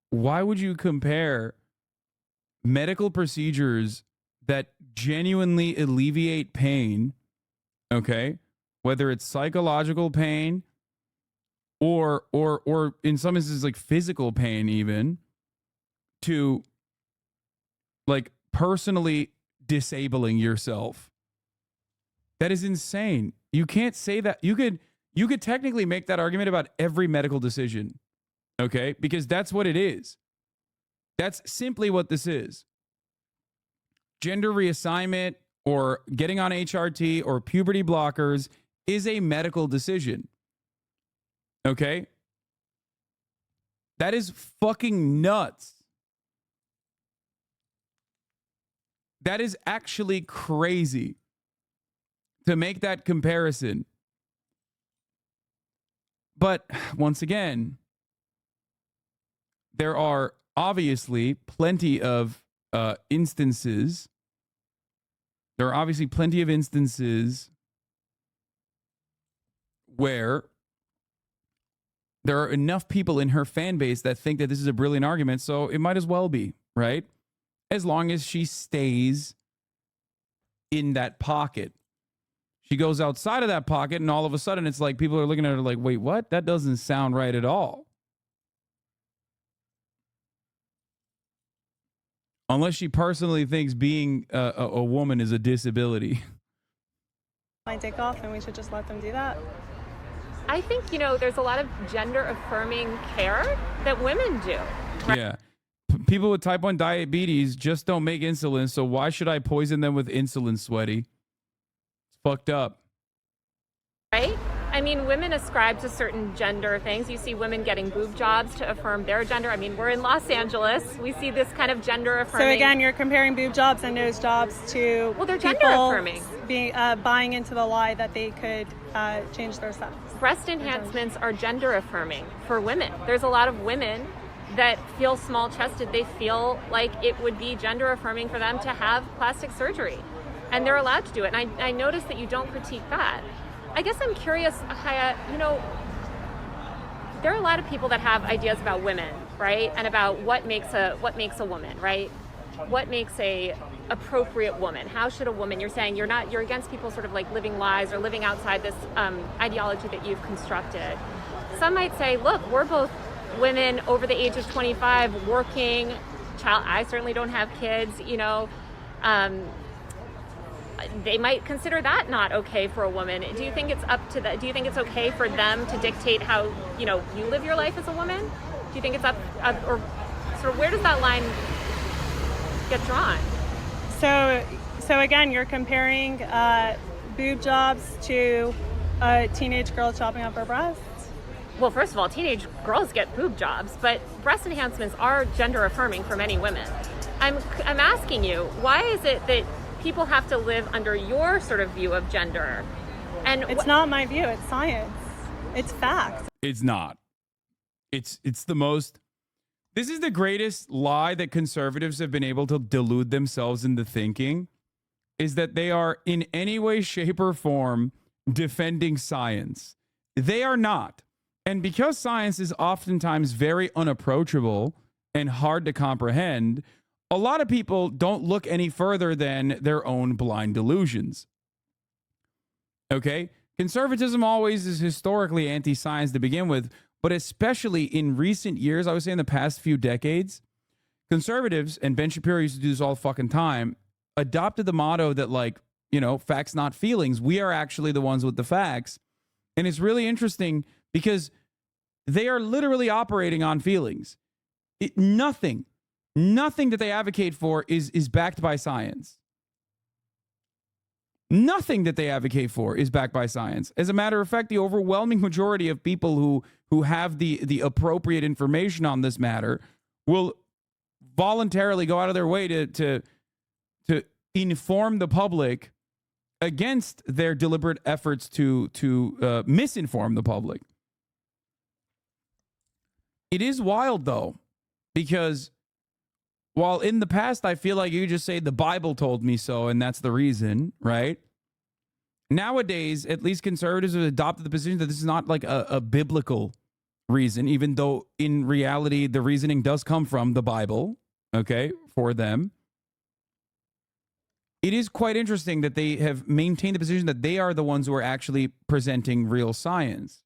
Why would you compare medical procedures that genuinely alleviate pain, okay, whether it's psychological pain or in some instances like physical pain even, to like personally disabling yourself? That is insane. You can't say that. You could technically make that argument about every medical decision, okay? Because that's what it is. That's simply what this is. Gender reassignment or getting on HRT or puberty blockers is a medical decision, okay? That is fucking nuts. That is actually crazy to make that comparison. But once again, there are obviously plenty of instances. There are obviously plenty of instances where there are enough people in her fan base that think that this is a brilliant argument, so it might as well be, right? As long as she stays in that pocket. She goes outside of that pocket, and all of a sudden it's like people are looking at her like, wait, what? That doesn't sound right at all. Unless she personally thinks being a woman is a disability. My dick off, and we should just let them do that. I think, there's a lot of gender affirming care that women do. Right? Yeah. People with type 1 diabetes just don't make insulin, so why should I poison them with insulin, sweaty? It's fucked up. Right? I mean, women ascribe to certain gender things. You see women getting boob jobs to affirm their gender. I mean, we're in Los Angeles. We see this kind of gender affirming. So again, you're comparing boob jobs and nose jobs to they're gender affirming. Being buying into the lie that they could change their sex. Breast enhancements are gender affirming for women. There's a lot of women that feel small chested. They feel like it would be gender affirming for them to have plastic surgery, and they're allowed to do it. And I noticed that you don't critique that. I guess I'm curious, Chaya, you know, there are a lot of people that have ideas about women, right? And about what makes a woman, right? What makes a appropriate woman? How should a woman, you're saying you're against people sort of like living lies or living outside this ideology that you've constructed. Some might say, look, we're both women over the age of 25 working, I certainly don't have kids, you know, they might consider that not okay for a woman. Do you think it's up to do you think it's okay for them to dictate how, you know, you live your life as a woman? Do you think it's up or sort of where does that line get drawn? So again, you're comparing boob jobs to a teenage girl chopping up her breasts? Well, first of all, teenage girls get boob jobs, but breast enhancements are gender affirming for many women. I'm asking you, why is it that people have to live under your sort of view of gender? And it's not my view, it's science. It's fact. It's not. It's the most. This is the greatest lie that conservatives have been able to delude themselves into thinking, is that they are in any way, shape, or form defending science. They are not. And because science is oftentimes very unapproachable and hard to comprehend, a lot of people don't look any further than their own blind delusions. Okay? Conservatism always is historically anti-science to begin with, but especially in recent years, I would say in the past few decades, conservatives, and Ben Shapiro used to do this all the fucking time, adopted the motto that, like, you know, facts not feelings. We are actually the ones with the facts. And it's really interesting because they are literally operating on feelings. Nothing that they advocate for is backed by science. Nothing that they advocate for is backed by science. As a matter of fact, the overwhelming majority of people who have the appropriate information on this matter will voluntarily go out of their way to inform the public against their deliberate efforts to misinform the public. It is wild, though, because while in the past I feel like you just say the Bible told me so and that's the reason, right? Nowadays, at least conservatives have adopted the position that this is not like a biblical reason, even though in reality the reasoning does come from the Bible, okay, for them. It is quite interesting that they have maintained the position that they are the ones who are actually presenting real science,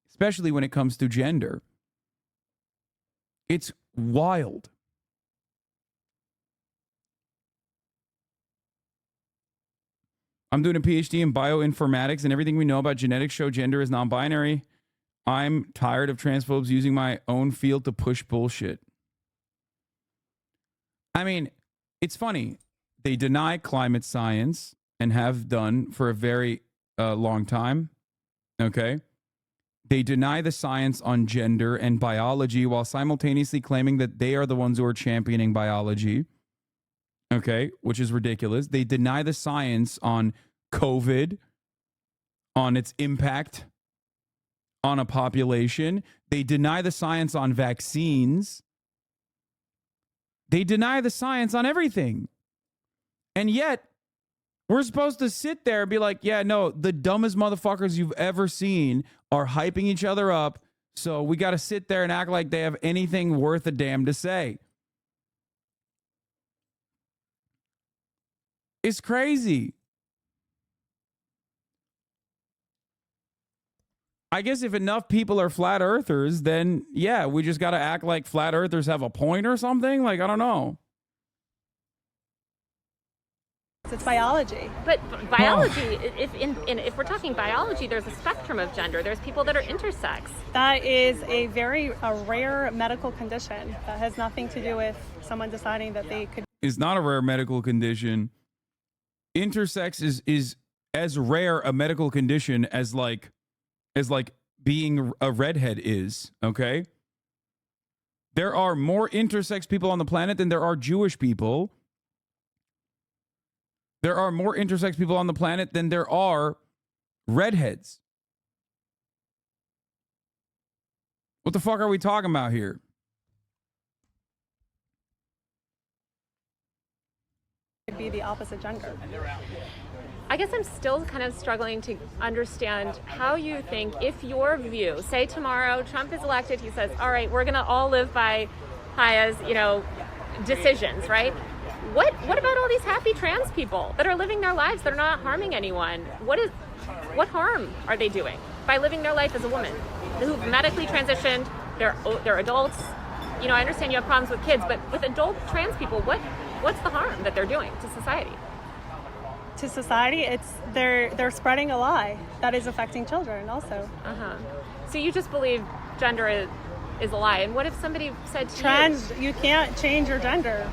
especially when it comes to gender. It's wild. I'm doing a PhD in bioinformatics, and everything we know about genetics show gender is non-binary. I'm tired of transphobes using my own field to push bullshit. I mean, it's funny. They deny climate science and have done for a very long time. Okay? They deny the science on gender and biology while simultaneously claiming that they are the ones who are championing biology. Okay, which is ridiculous. They deny the science on COVID, on its impact on a population. They deny the science on vaccines. They deny the science on everything. And yet, we're supposed to sit there and be like, yeah, no, the dumbest motherfuckers you've ever seen are hyping each other up, so we got to sit there and act like they have anything worth a damn to say. It's crazy. I guess if enough people are flat earthers, then yeah, we just got to act like flat earthers have a point or something. Like, I don't know. It's biology. But biology, if we're talking biology, there's a spectrum of gender. There's people that are intersex. That is a rare medical condition that has nothing to do with someone deciding that they could. It's not a rare medical condition. Intersex is as rare a medical condition as like being a redhead is, okay? There are more intersex people on the planet than there are Jewish people. There are more intersex people on the planet than there are redheads. What the fuck are we talking about here? Could be the opposite gender. I guess I'm still kind of struggling to understand how you think, if your view, say tomorrow Trump is elected, he says, all right, we're going to all live by Chaya's, decisions, right? What about all these happy trans people that are living their lives, that are not harming anyone? What harm are they doing by living their life as a woman who've medically transitioned? They're adults. I understand you have problems with kids, but with adult trans people, what's the harm that they're doing to society? To society, they're spreading a lie that is affecting children also. So you just believe gender is a lie. And what if somebody said to you can't change your gender.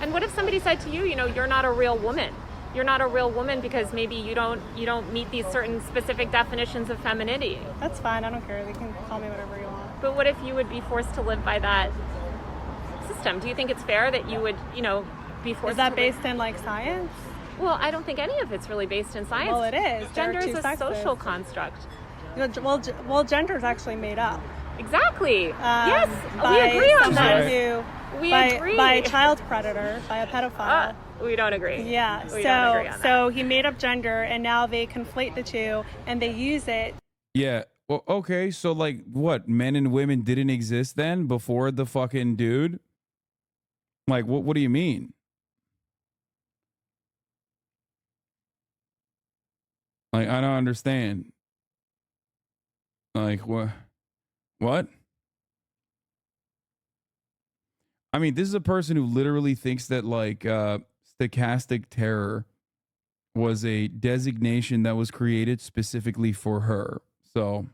And what if somebody said to you, you're not a real woman? You're not a real woman because maybe you don't meet these certain specific definitions of femininity. That's fine. I don't care. They can call me whatever you want. But what if you would be forced to live by that system? Do you think it's fair that you would, be forced? Is that based in science? Well, I don't think any of it's really based in science. Well, it is. Gender is a social construct. Well, gender is actually made up. Exactly. Yes, we agree on that. We agree. By a child predator, by a pedophile. We don't agree. Yeah. We don't agree on that. So he made up gender, and now they conflate the two, and they use it. Yeah. Well, okay. So, what? Men and women didn't exist then before the fucking dude? What do you mean? I don't understand. What? I mean, this is a person who literally thinks that stochastic terror was a designation that was created specifically for her. So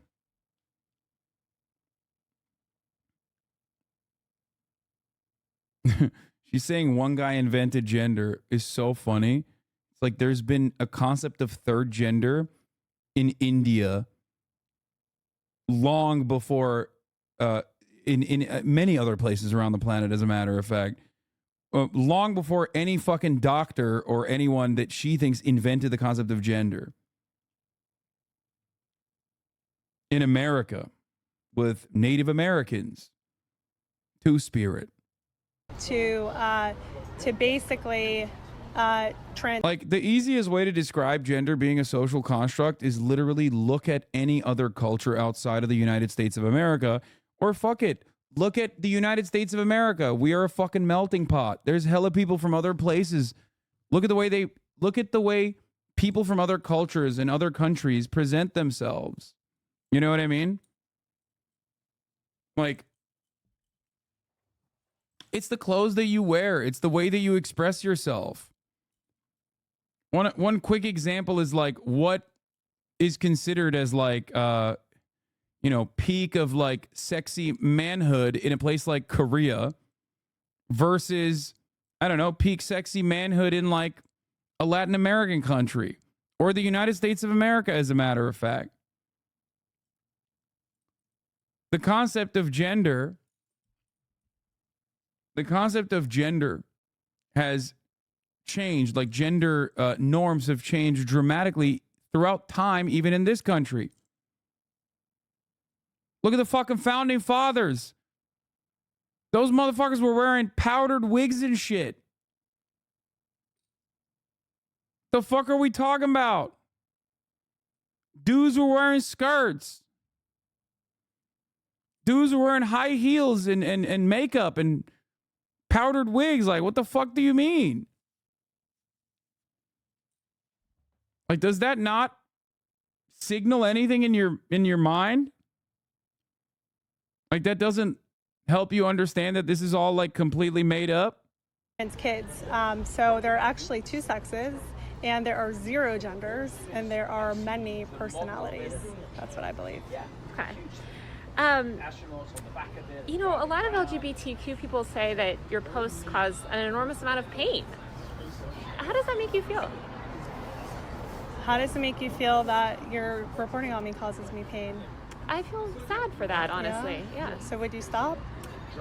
she's saying one guy invented gender is so funny. It's there's been a concept of third gender in India long before in many other places around the planet, as a matter of fact. Long before any fucking doctor or anyone that she thinks invented the concept of gender. In America, with Native Americans, Two-Spirit. To basically the easiest way to describe gender being a social construct is literally look at any other culture outside of the United States of America, or fuck it, look at the United States of America. We are a fucking melting pot. There's hella people from other places. Look at the way people from other cultures and other countries present themselves. You know what I mean? It's the clothes that you wear. It's the way that you express yourself. One quick example is what is considered as peak of sexy manhood in a place like Korea versus, I don't know, peak sexy manhood in a Latin American country or the United States of America, as a matter of fact. The concept of gender has changed. Gender norms have changed dramatically throughout time, even in this country. Look at the fucking founding fathers. Those motherfuckers were wearing powdered wigs and shit. The fuck are we talking about? Dudes were wearing skirts. Dudes were wearing high heels and makeup and powdered wigs. What the fuck do you mean? Does that not signal anything in your mind? That doesn't help you understand that this is all completely made up? kids. So there are actually two sexes, and there are 0 genders, and there are many personalities. That's what I believe. Okay. You know, a lot of LGBTQ people say that your posts cause an enormous amount of pain. How does that make you feel? How does it make you feel that your reporting on me causes me pain? I feel sad for that, honestly. Yeah. So would you stop?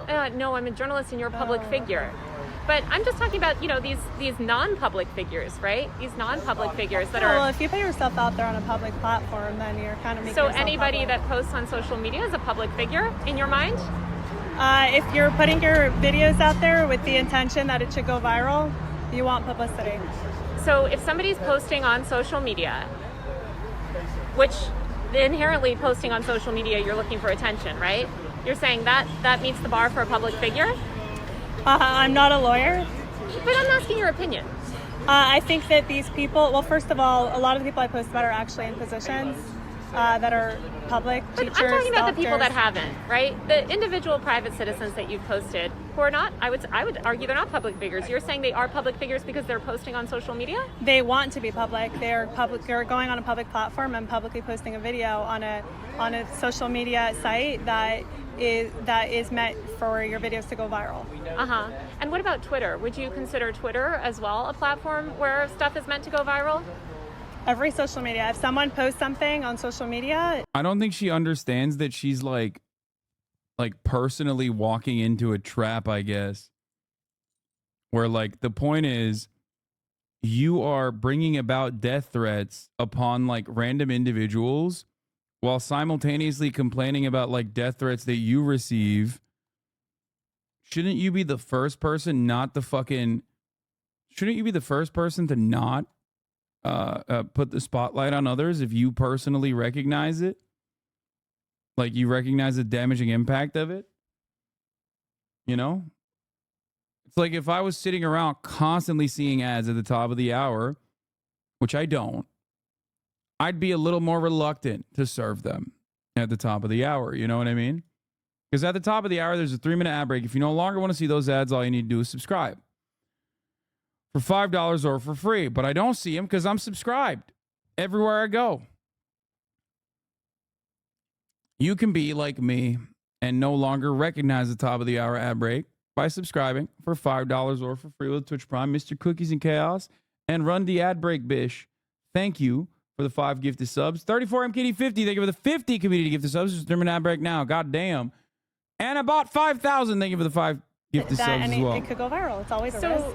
No, I'm a journalist and you're a public figure. But I'm just talking about, you know, these non-public figures, right? These non-public figures that are... Well, if you put yourself out there on a public platform, then you're kind of making So yourself anybody public. that posts on social media is a public figure in your mind? If you're putting your videos out there with the intention that it should go viral, you want publicity. So if somebody's posting on social media, which inherently posting on social media, you're looking for attention, right? You're saying that meets the bar for a public figure? I'm not a lawyer. But I'm asking your opinion. I think that these people, well, first of all, a lot of the people I post about are actually in positions that are public, But teachers, I'm talking about the people that doctors. haven't, right? The individual private citizens that you've posted who are not, I would argue they're not public figures. You're saying they are public figures because they're posting on social media? They want to be public. They're public. They're going on a public platform and publicly posting a video on a social media site that is meant for your videos to go viral. And what about Twitter? Would you consider Twitter as well a platform where stuff is meant to go viral? Every social media. If someone posts something on social media, I don't think she understands that she's like personally walking into a trap, I guess. Where like the point is you are bringing about death threats upon like random individuals while simultaneously complaining about like death threats that you receive. Shouldn't you be the first person not the fucking shouldn't you be the first person to not put the spotlight on others if you personally recognize it? Like you recognize the damaging impact of it? You know? It's like if I was sitting around constantly seeing ads at the top of the hour, which I don't, I'd be a little more reluctant to serve them at the top of the hour. You know what I mean? Because at the top of the hour, there's a 3-minute ad break. If you no longer want to see those ads, all you need to do is subscribe for $5 or for free. But I don't see them because I'm subscribed everywhere I go. You can be like me and no longer recognize the top of the hour ad break by subscribing for $5 or for free with Twitch Prime, Mr. Cookies and Chaos, and run the ad break, bish. Thank you for the 5 gifted subs. 34MKD50, thank you for the 50 community gifted subs. Just an ad break now. God damn. And about 5,000, thank you for the 5 gifted subs as well. It could go viral. It's always a risk.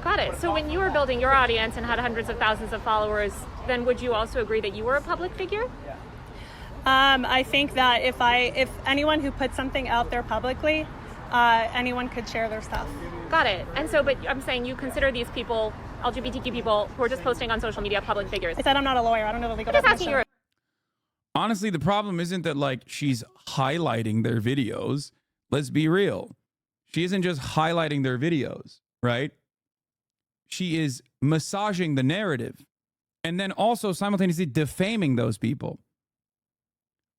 Got it. So when you were building your audience and had hundreds of thousands of followers, then would you also agree that you were a public figure? I think that if anyone who puts something out there publicly, anyone could share their stuff. Got it. And so, but I'm saying you consider these people, LGBTQ people, who are just posting on social media, public figures. I said I'm not a lawyer. I don't know the legal I'm just definition. asking your... Honestly, the problem isn't that like she's highlighting their videos. Let's be real. She isn't just highlighting their videos, right? She is massaging the narrative and then also simultaneously defaming those people.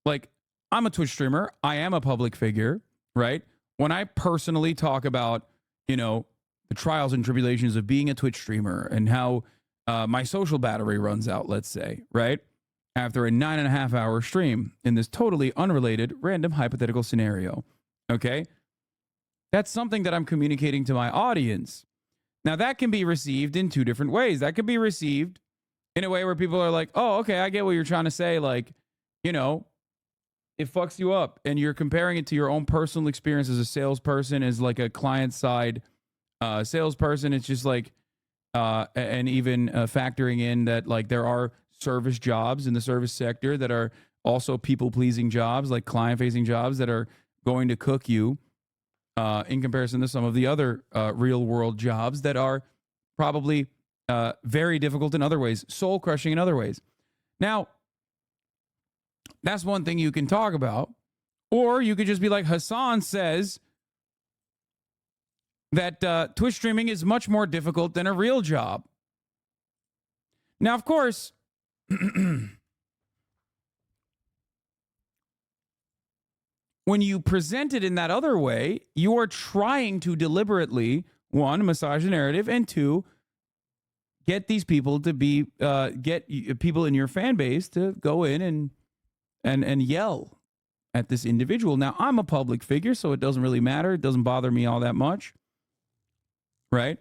Like, I'm a Twitch streamer. I am a public figure, right? When I personally talk about, you know, the trials and tribulations of being a Twitch streamer and how my social battery runs out, let's say, right? After a 9.5-hour stream in this totally unrelated, random hypothetical scenario, okay? That's something that I'm communicating to my audience. Now, that can be received in 2 different ways. That could be received in a way where people are like, oh, okay, I get what you're trying to say. Like, you know, it fucks you up. And you're comparing it to your own personal experience as a salesperson, as like a client side salesperson. It's just like, and even factoring in that like there are service jobs in the service sector that are also people-pleasing jobs, like client-facing jobs that are going to cook you in comparison to some of the other real-world jobs that are probably very difficult in other ways, soul-crushing in other ways. Now, that's one thing you can talk about. Or you could just be like, Hasan says that Twitch streaming is much more difficult than a real job. Now, of course, when you present it in that other way, you are trying to deliberately one, massage the narrative, and two, get these people to be people in your fan base to go in and yell at this individual. Now, I'm a public figure, so it doesn't really matter. It doesn't bother me all that much, right?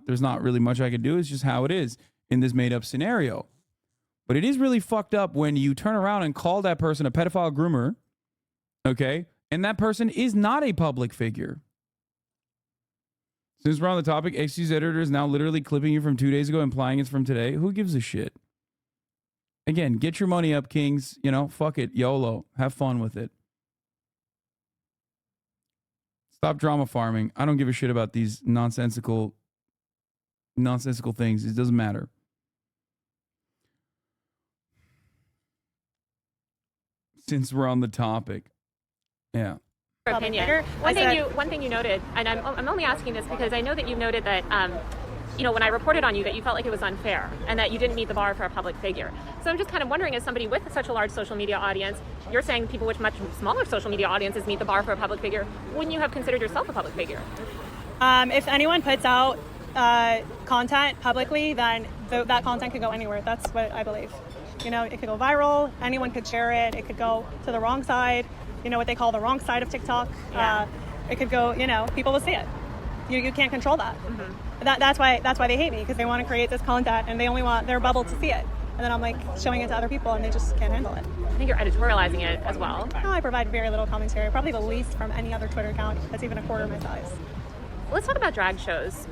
There's not really much I can do. It's just how it is in this made up scenario. But it is really fucked up when you turn around and call that person a pedophile groomer, okay? And that person is not a public figure. Since we're on the topic, XQ's editor is now literally clipping you from 2 days ago, implying it's from today. Who gives a shit? Again, get your money up, kings. You know, fuck it. YOLO. Have fun with it. Stop drama farming. I don't give a shit about these nonsensical things. It doesn't matter. Since we're on the topic. Yeah. Opinion. One thing you noted, and I'm only asking this because I know that you noted that, when I reported on you, that you felt like it was unfair and that you didn't meet the bar for a public figure. So I'm just kind of wondering, as somebody with such a large social media audience, you're saying people with much smaller social media audiences meet the bar for a public figure. Wouldn't you have considered yourself a public figure? If anyone puts out content publicly, then that content could go anywhere. That's what I believe. It could go viral. Anyone could share it. It could go to the wrong side. What they call the wrong side of TikTok. Yeah. It could go, people will see it. You can't control that. Mm-hmm. That's why they hate me, because they want to create this content and they only want their bubble to see it. And then I'm like showing it to other people and they just can't handle it. I think you're editorializing it as well. No, I provide very little commentary, probably the least from any other Twitter account that's even a quarter of my size. Let's talk about drag shows.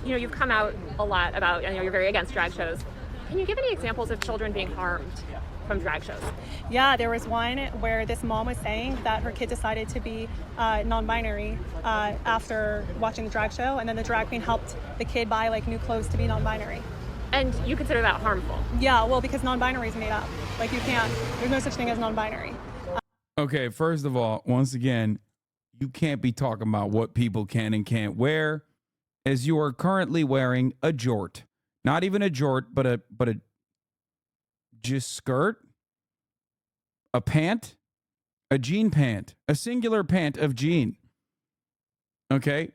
You've come out a lot about, you're very against drag shows. Can you give any examples of children being harmed from drag shows? Yeah, there was one where this mom was saying that her kid decided to be non-binary after watching the drag show, and then the drag queen helped the kid buy new clothes to be non-binary. And you consider that harmful? Yeah, well, because non-binary is made up. There's no such thing as non-binary. Okay, first of all, once again, you can't be talking about what people can and can't wear, as you are currently wearing a jort. Not even a jort, but a just skirt, a pant, a jean pant, a singular pant of jean. Okay?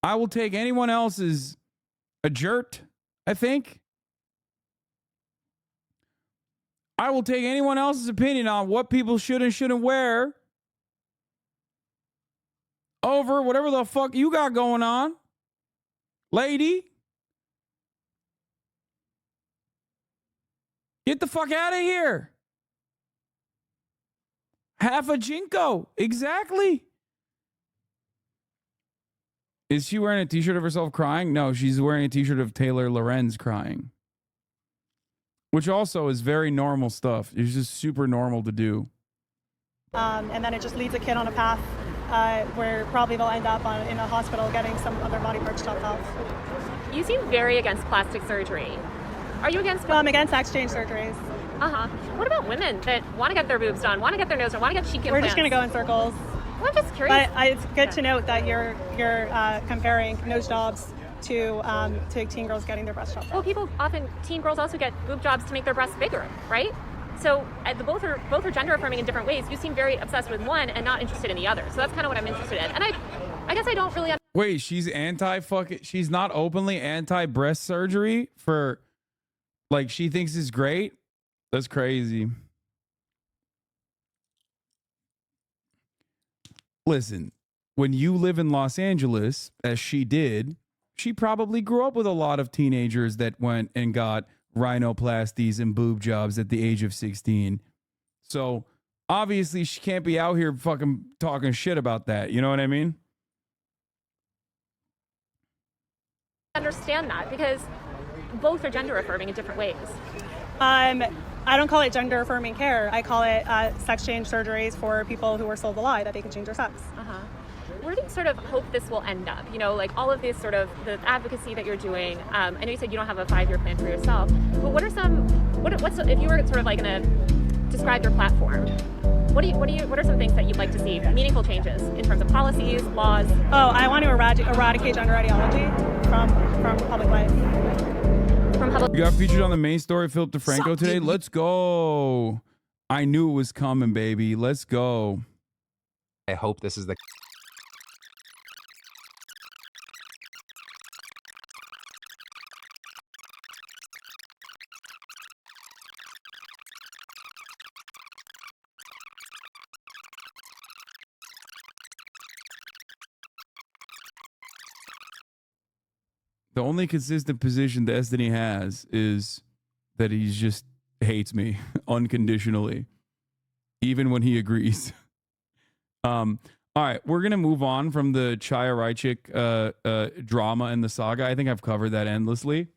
I will take anyone else's a jert, I think. I will take anyone else's opinion on what people should and shouldn't wear over whatever the fuck you got going on, lady. Get the fuck out of here. Half a Jinko. Exactly. Is she wearing a t-shirt of herself crying? No, she's wearing a t-shirt of TaylorLorenz crying. Which also is very normal stuff. It's just super normal to do. And then it just leads a kid on a path where probably they'll end up in a hospital getting some other body parts chopped off. You seem very against plastic surgery. Are you against? I'm against sex change surgeries. What about women that want to get their boobs done, want to get their nose done, want to get cheek implants? We're just going to go in circles. Well, I'm just curious. But it's good to note that you're comparing nose jobs to teen girls getting their breasts chopped off. Well, teen girls also get boob jobs to make their breasts bigger, right? So both are gender affirming in different ways. You seem very obsessed with one and not interested in the other. So that's kind of what I'm interested in. And I guess I don't really. Wait, she's she's not openly anti-breast surgery for. She thinks it's great? That's crazy. Listen, when you live in Los Angeles, as she did, she probably grew up with a lot of teenagers that went and got rhinoplasties and boob jobs at the age of 16. So, obviously, she can't be out here fucking talking shit about that. You know what I mean? I understand that because both are gender affirming in different ways. I don't call it gender affirming care. I call it sex change surgeries for people who are sold the lie that they can change their sex. Where do you sort of hope this will end up? All of this sort of the advocacy that you're doing. I know you said you don't have a 5-year plan for yourself, but what if you were sort of going to describe your platform? What are some things that you'd like to see meaningful changes in terms of policies, laws? Oh, I want to eradicate gender ideology from public life. You got featured on the main story, Philip DeFranco today. Let's go. I knew it was coming, baby. Let's go. I hope this is the The only consistent position Destiny has is that he just hates me unconditionally, even when he agrees. All right, we're gonna move on from the Chaya Raichik drama and the saga. I think I've covered that endlessly.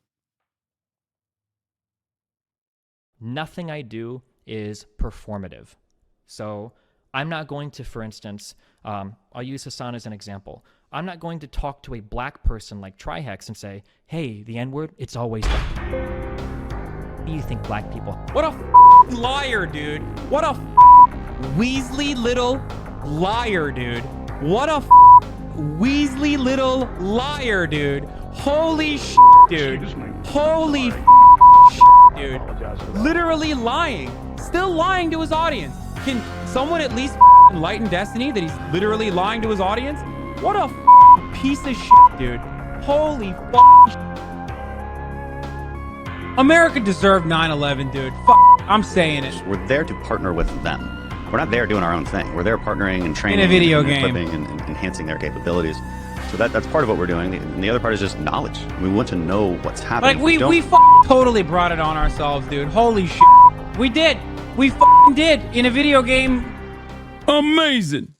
Nothing I do is performative. So I'm not going to, for instance, I'll use Hasan as an example. I'm not going to talk to a black person like Trihex and say, hey, the N-word, it's always black. What do you think, black people? What a liar, dude. What a Weasley little liar, dude. What a Weasley little liar, dude. Holy dude. Holy dude. Literally lying. Still lying to his audience. Can someone at least enlighten Destiny that he's literally lying to his audience? What a piece of shit, dude. Holy America deserved 9/11, dude. I'm saying it. We're there to partner with them. We're not there doing our own thing. We're there partnering and training in a video and game, equipping and enhancing their capabilities. So that's part of what we're doing. And the other part is just knowledge. We want to know what's happening. Like we totally brought it on ourselves, dude. Holy shit. We did. We did in a video game. Amazing.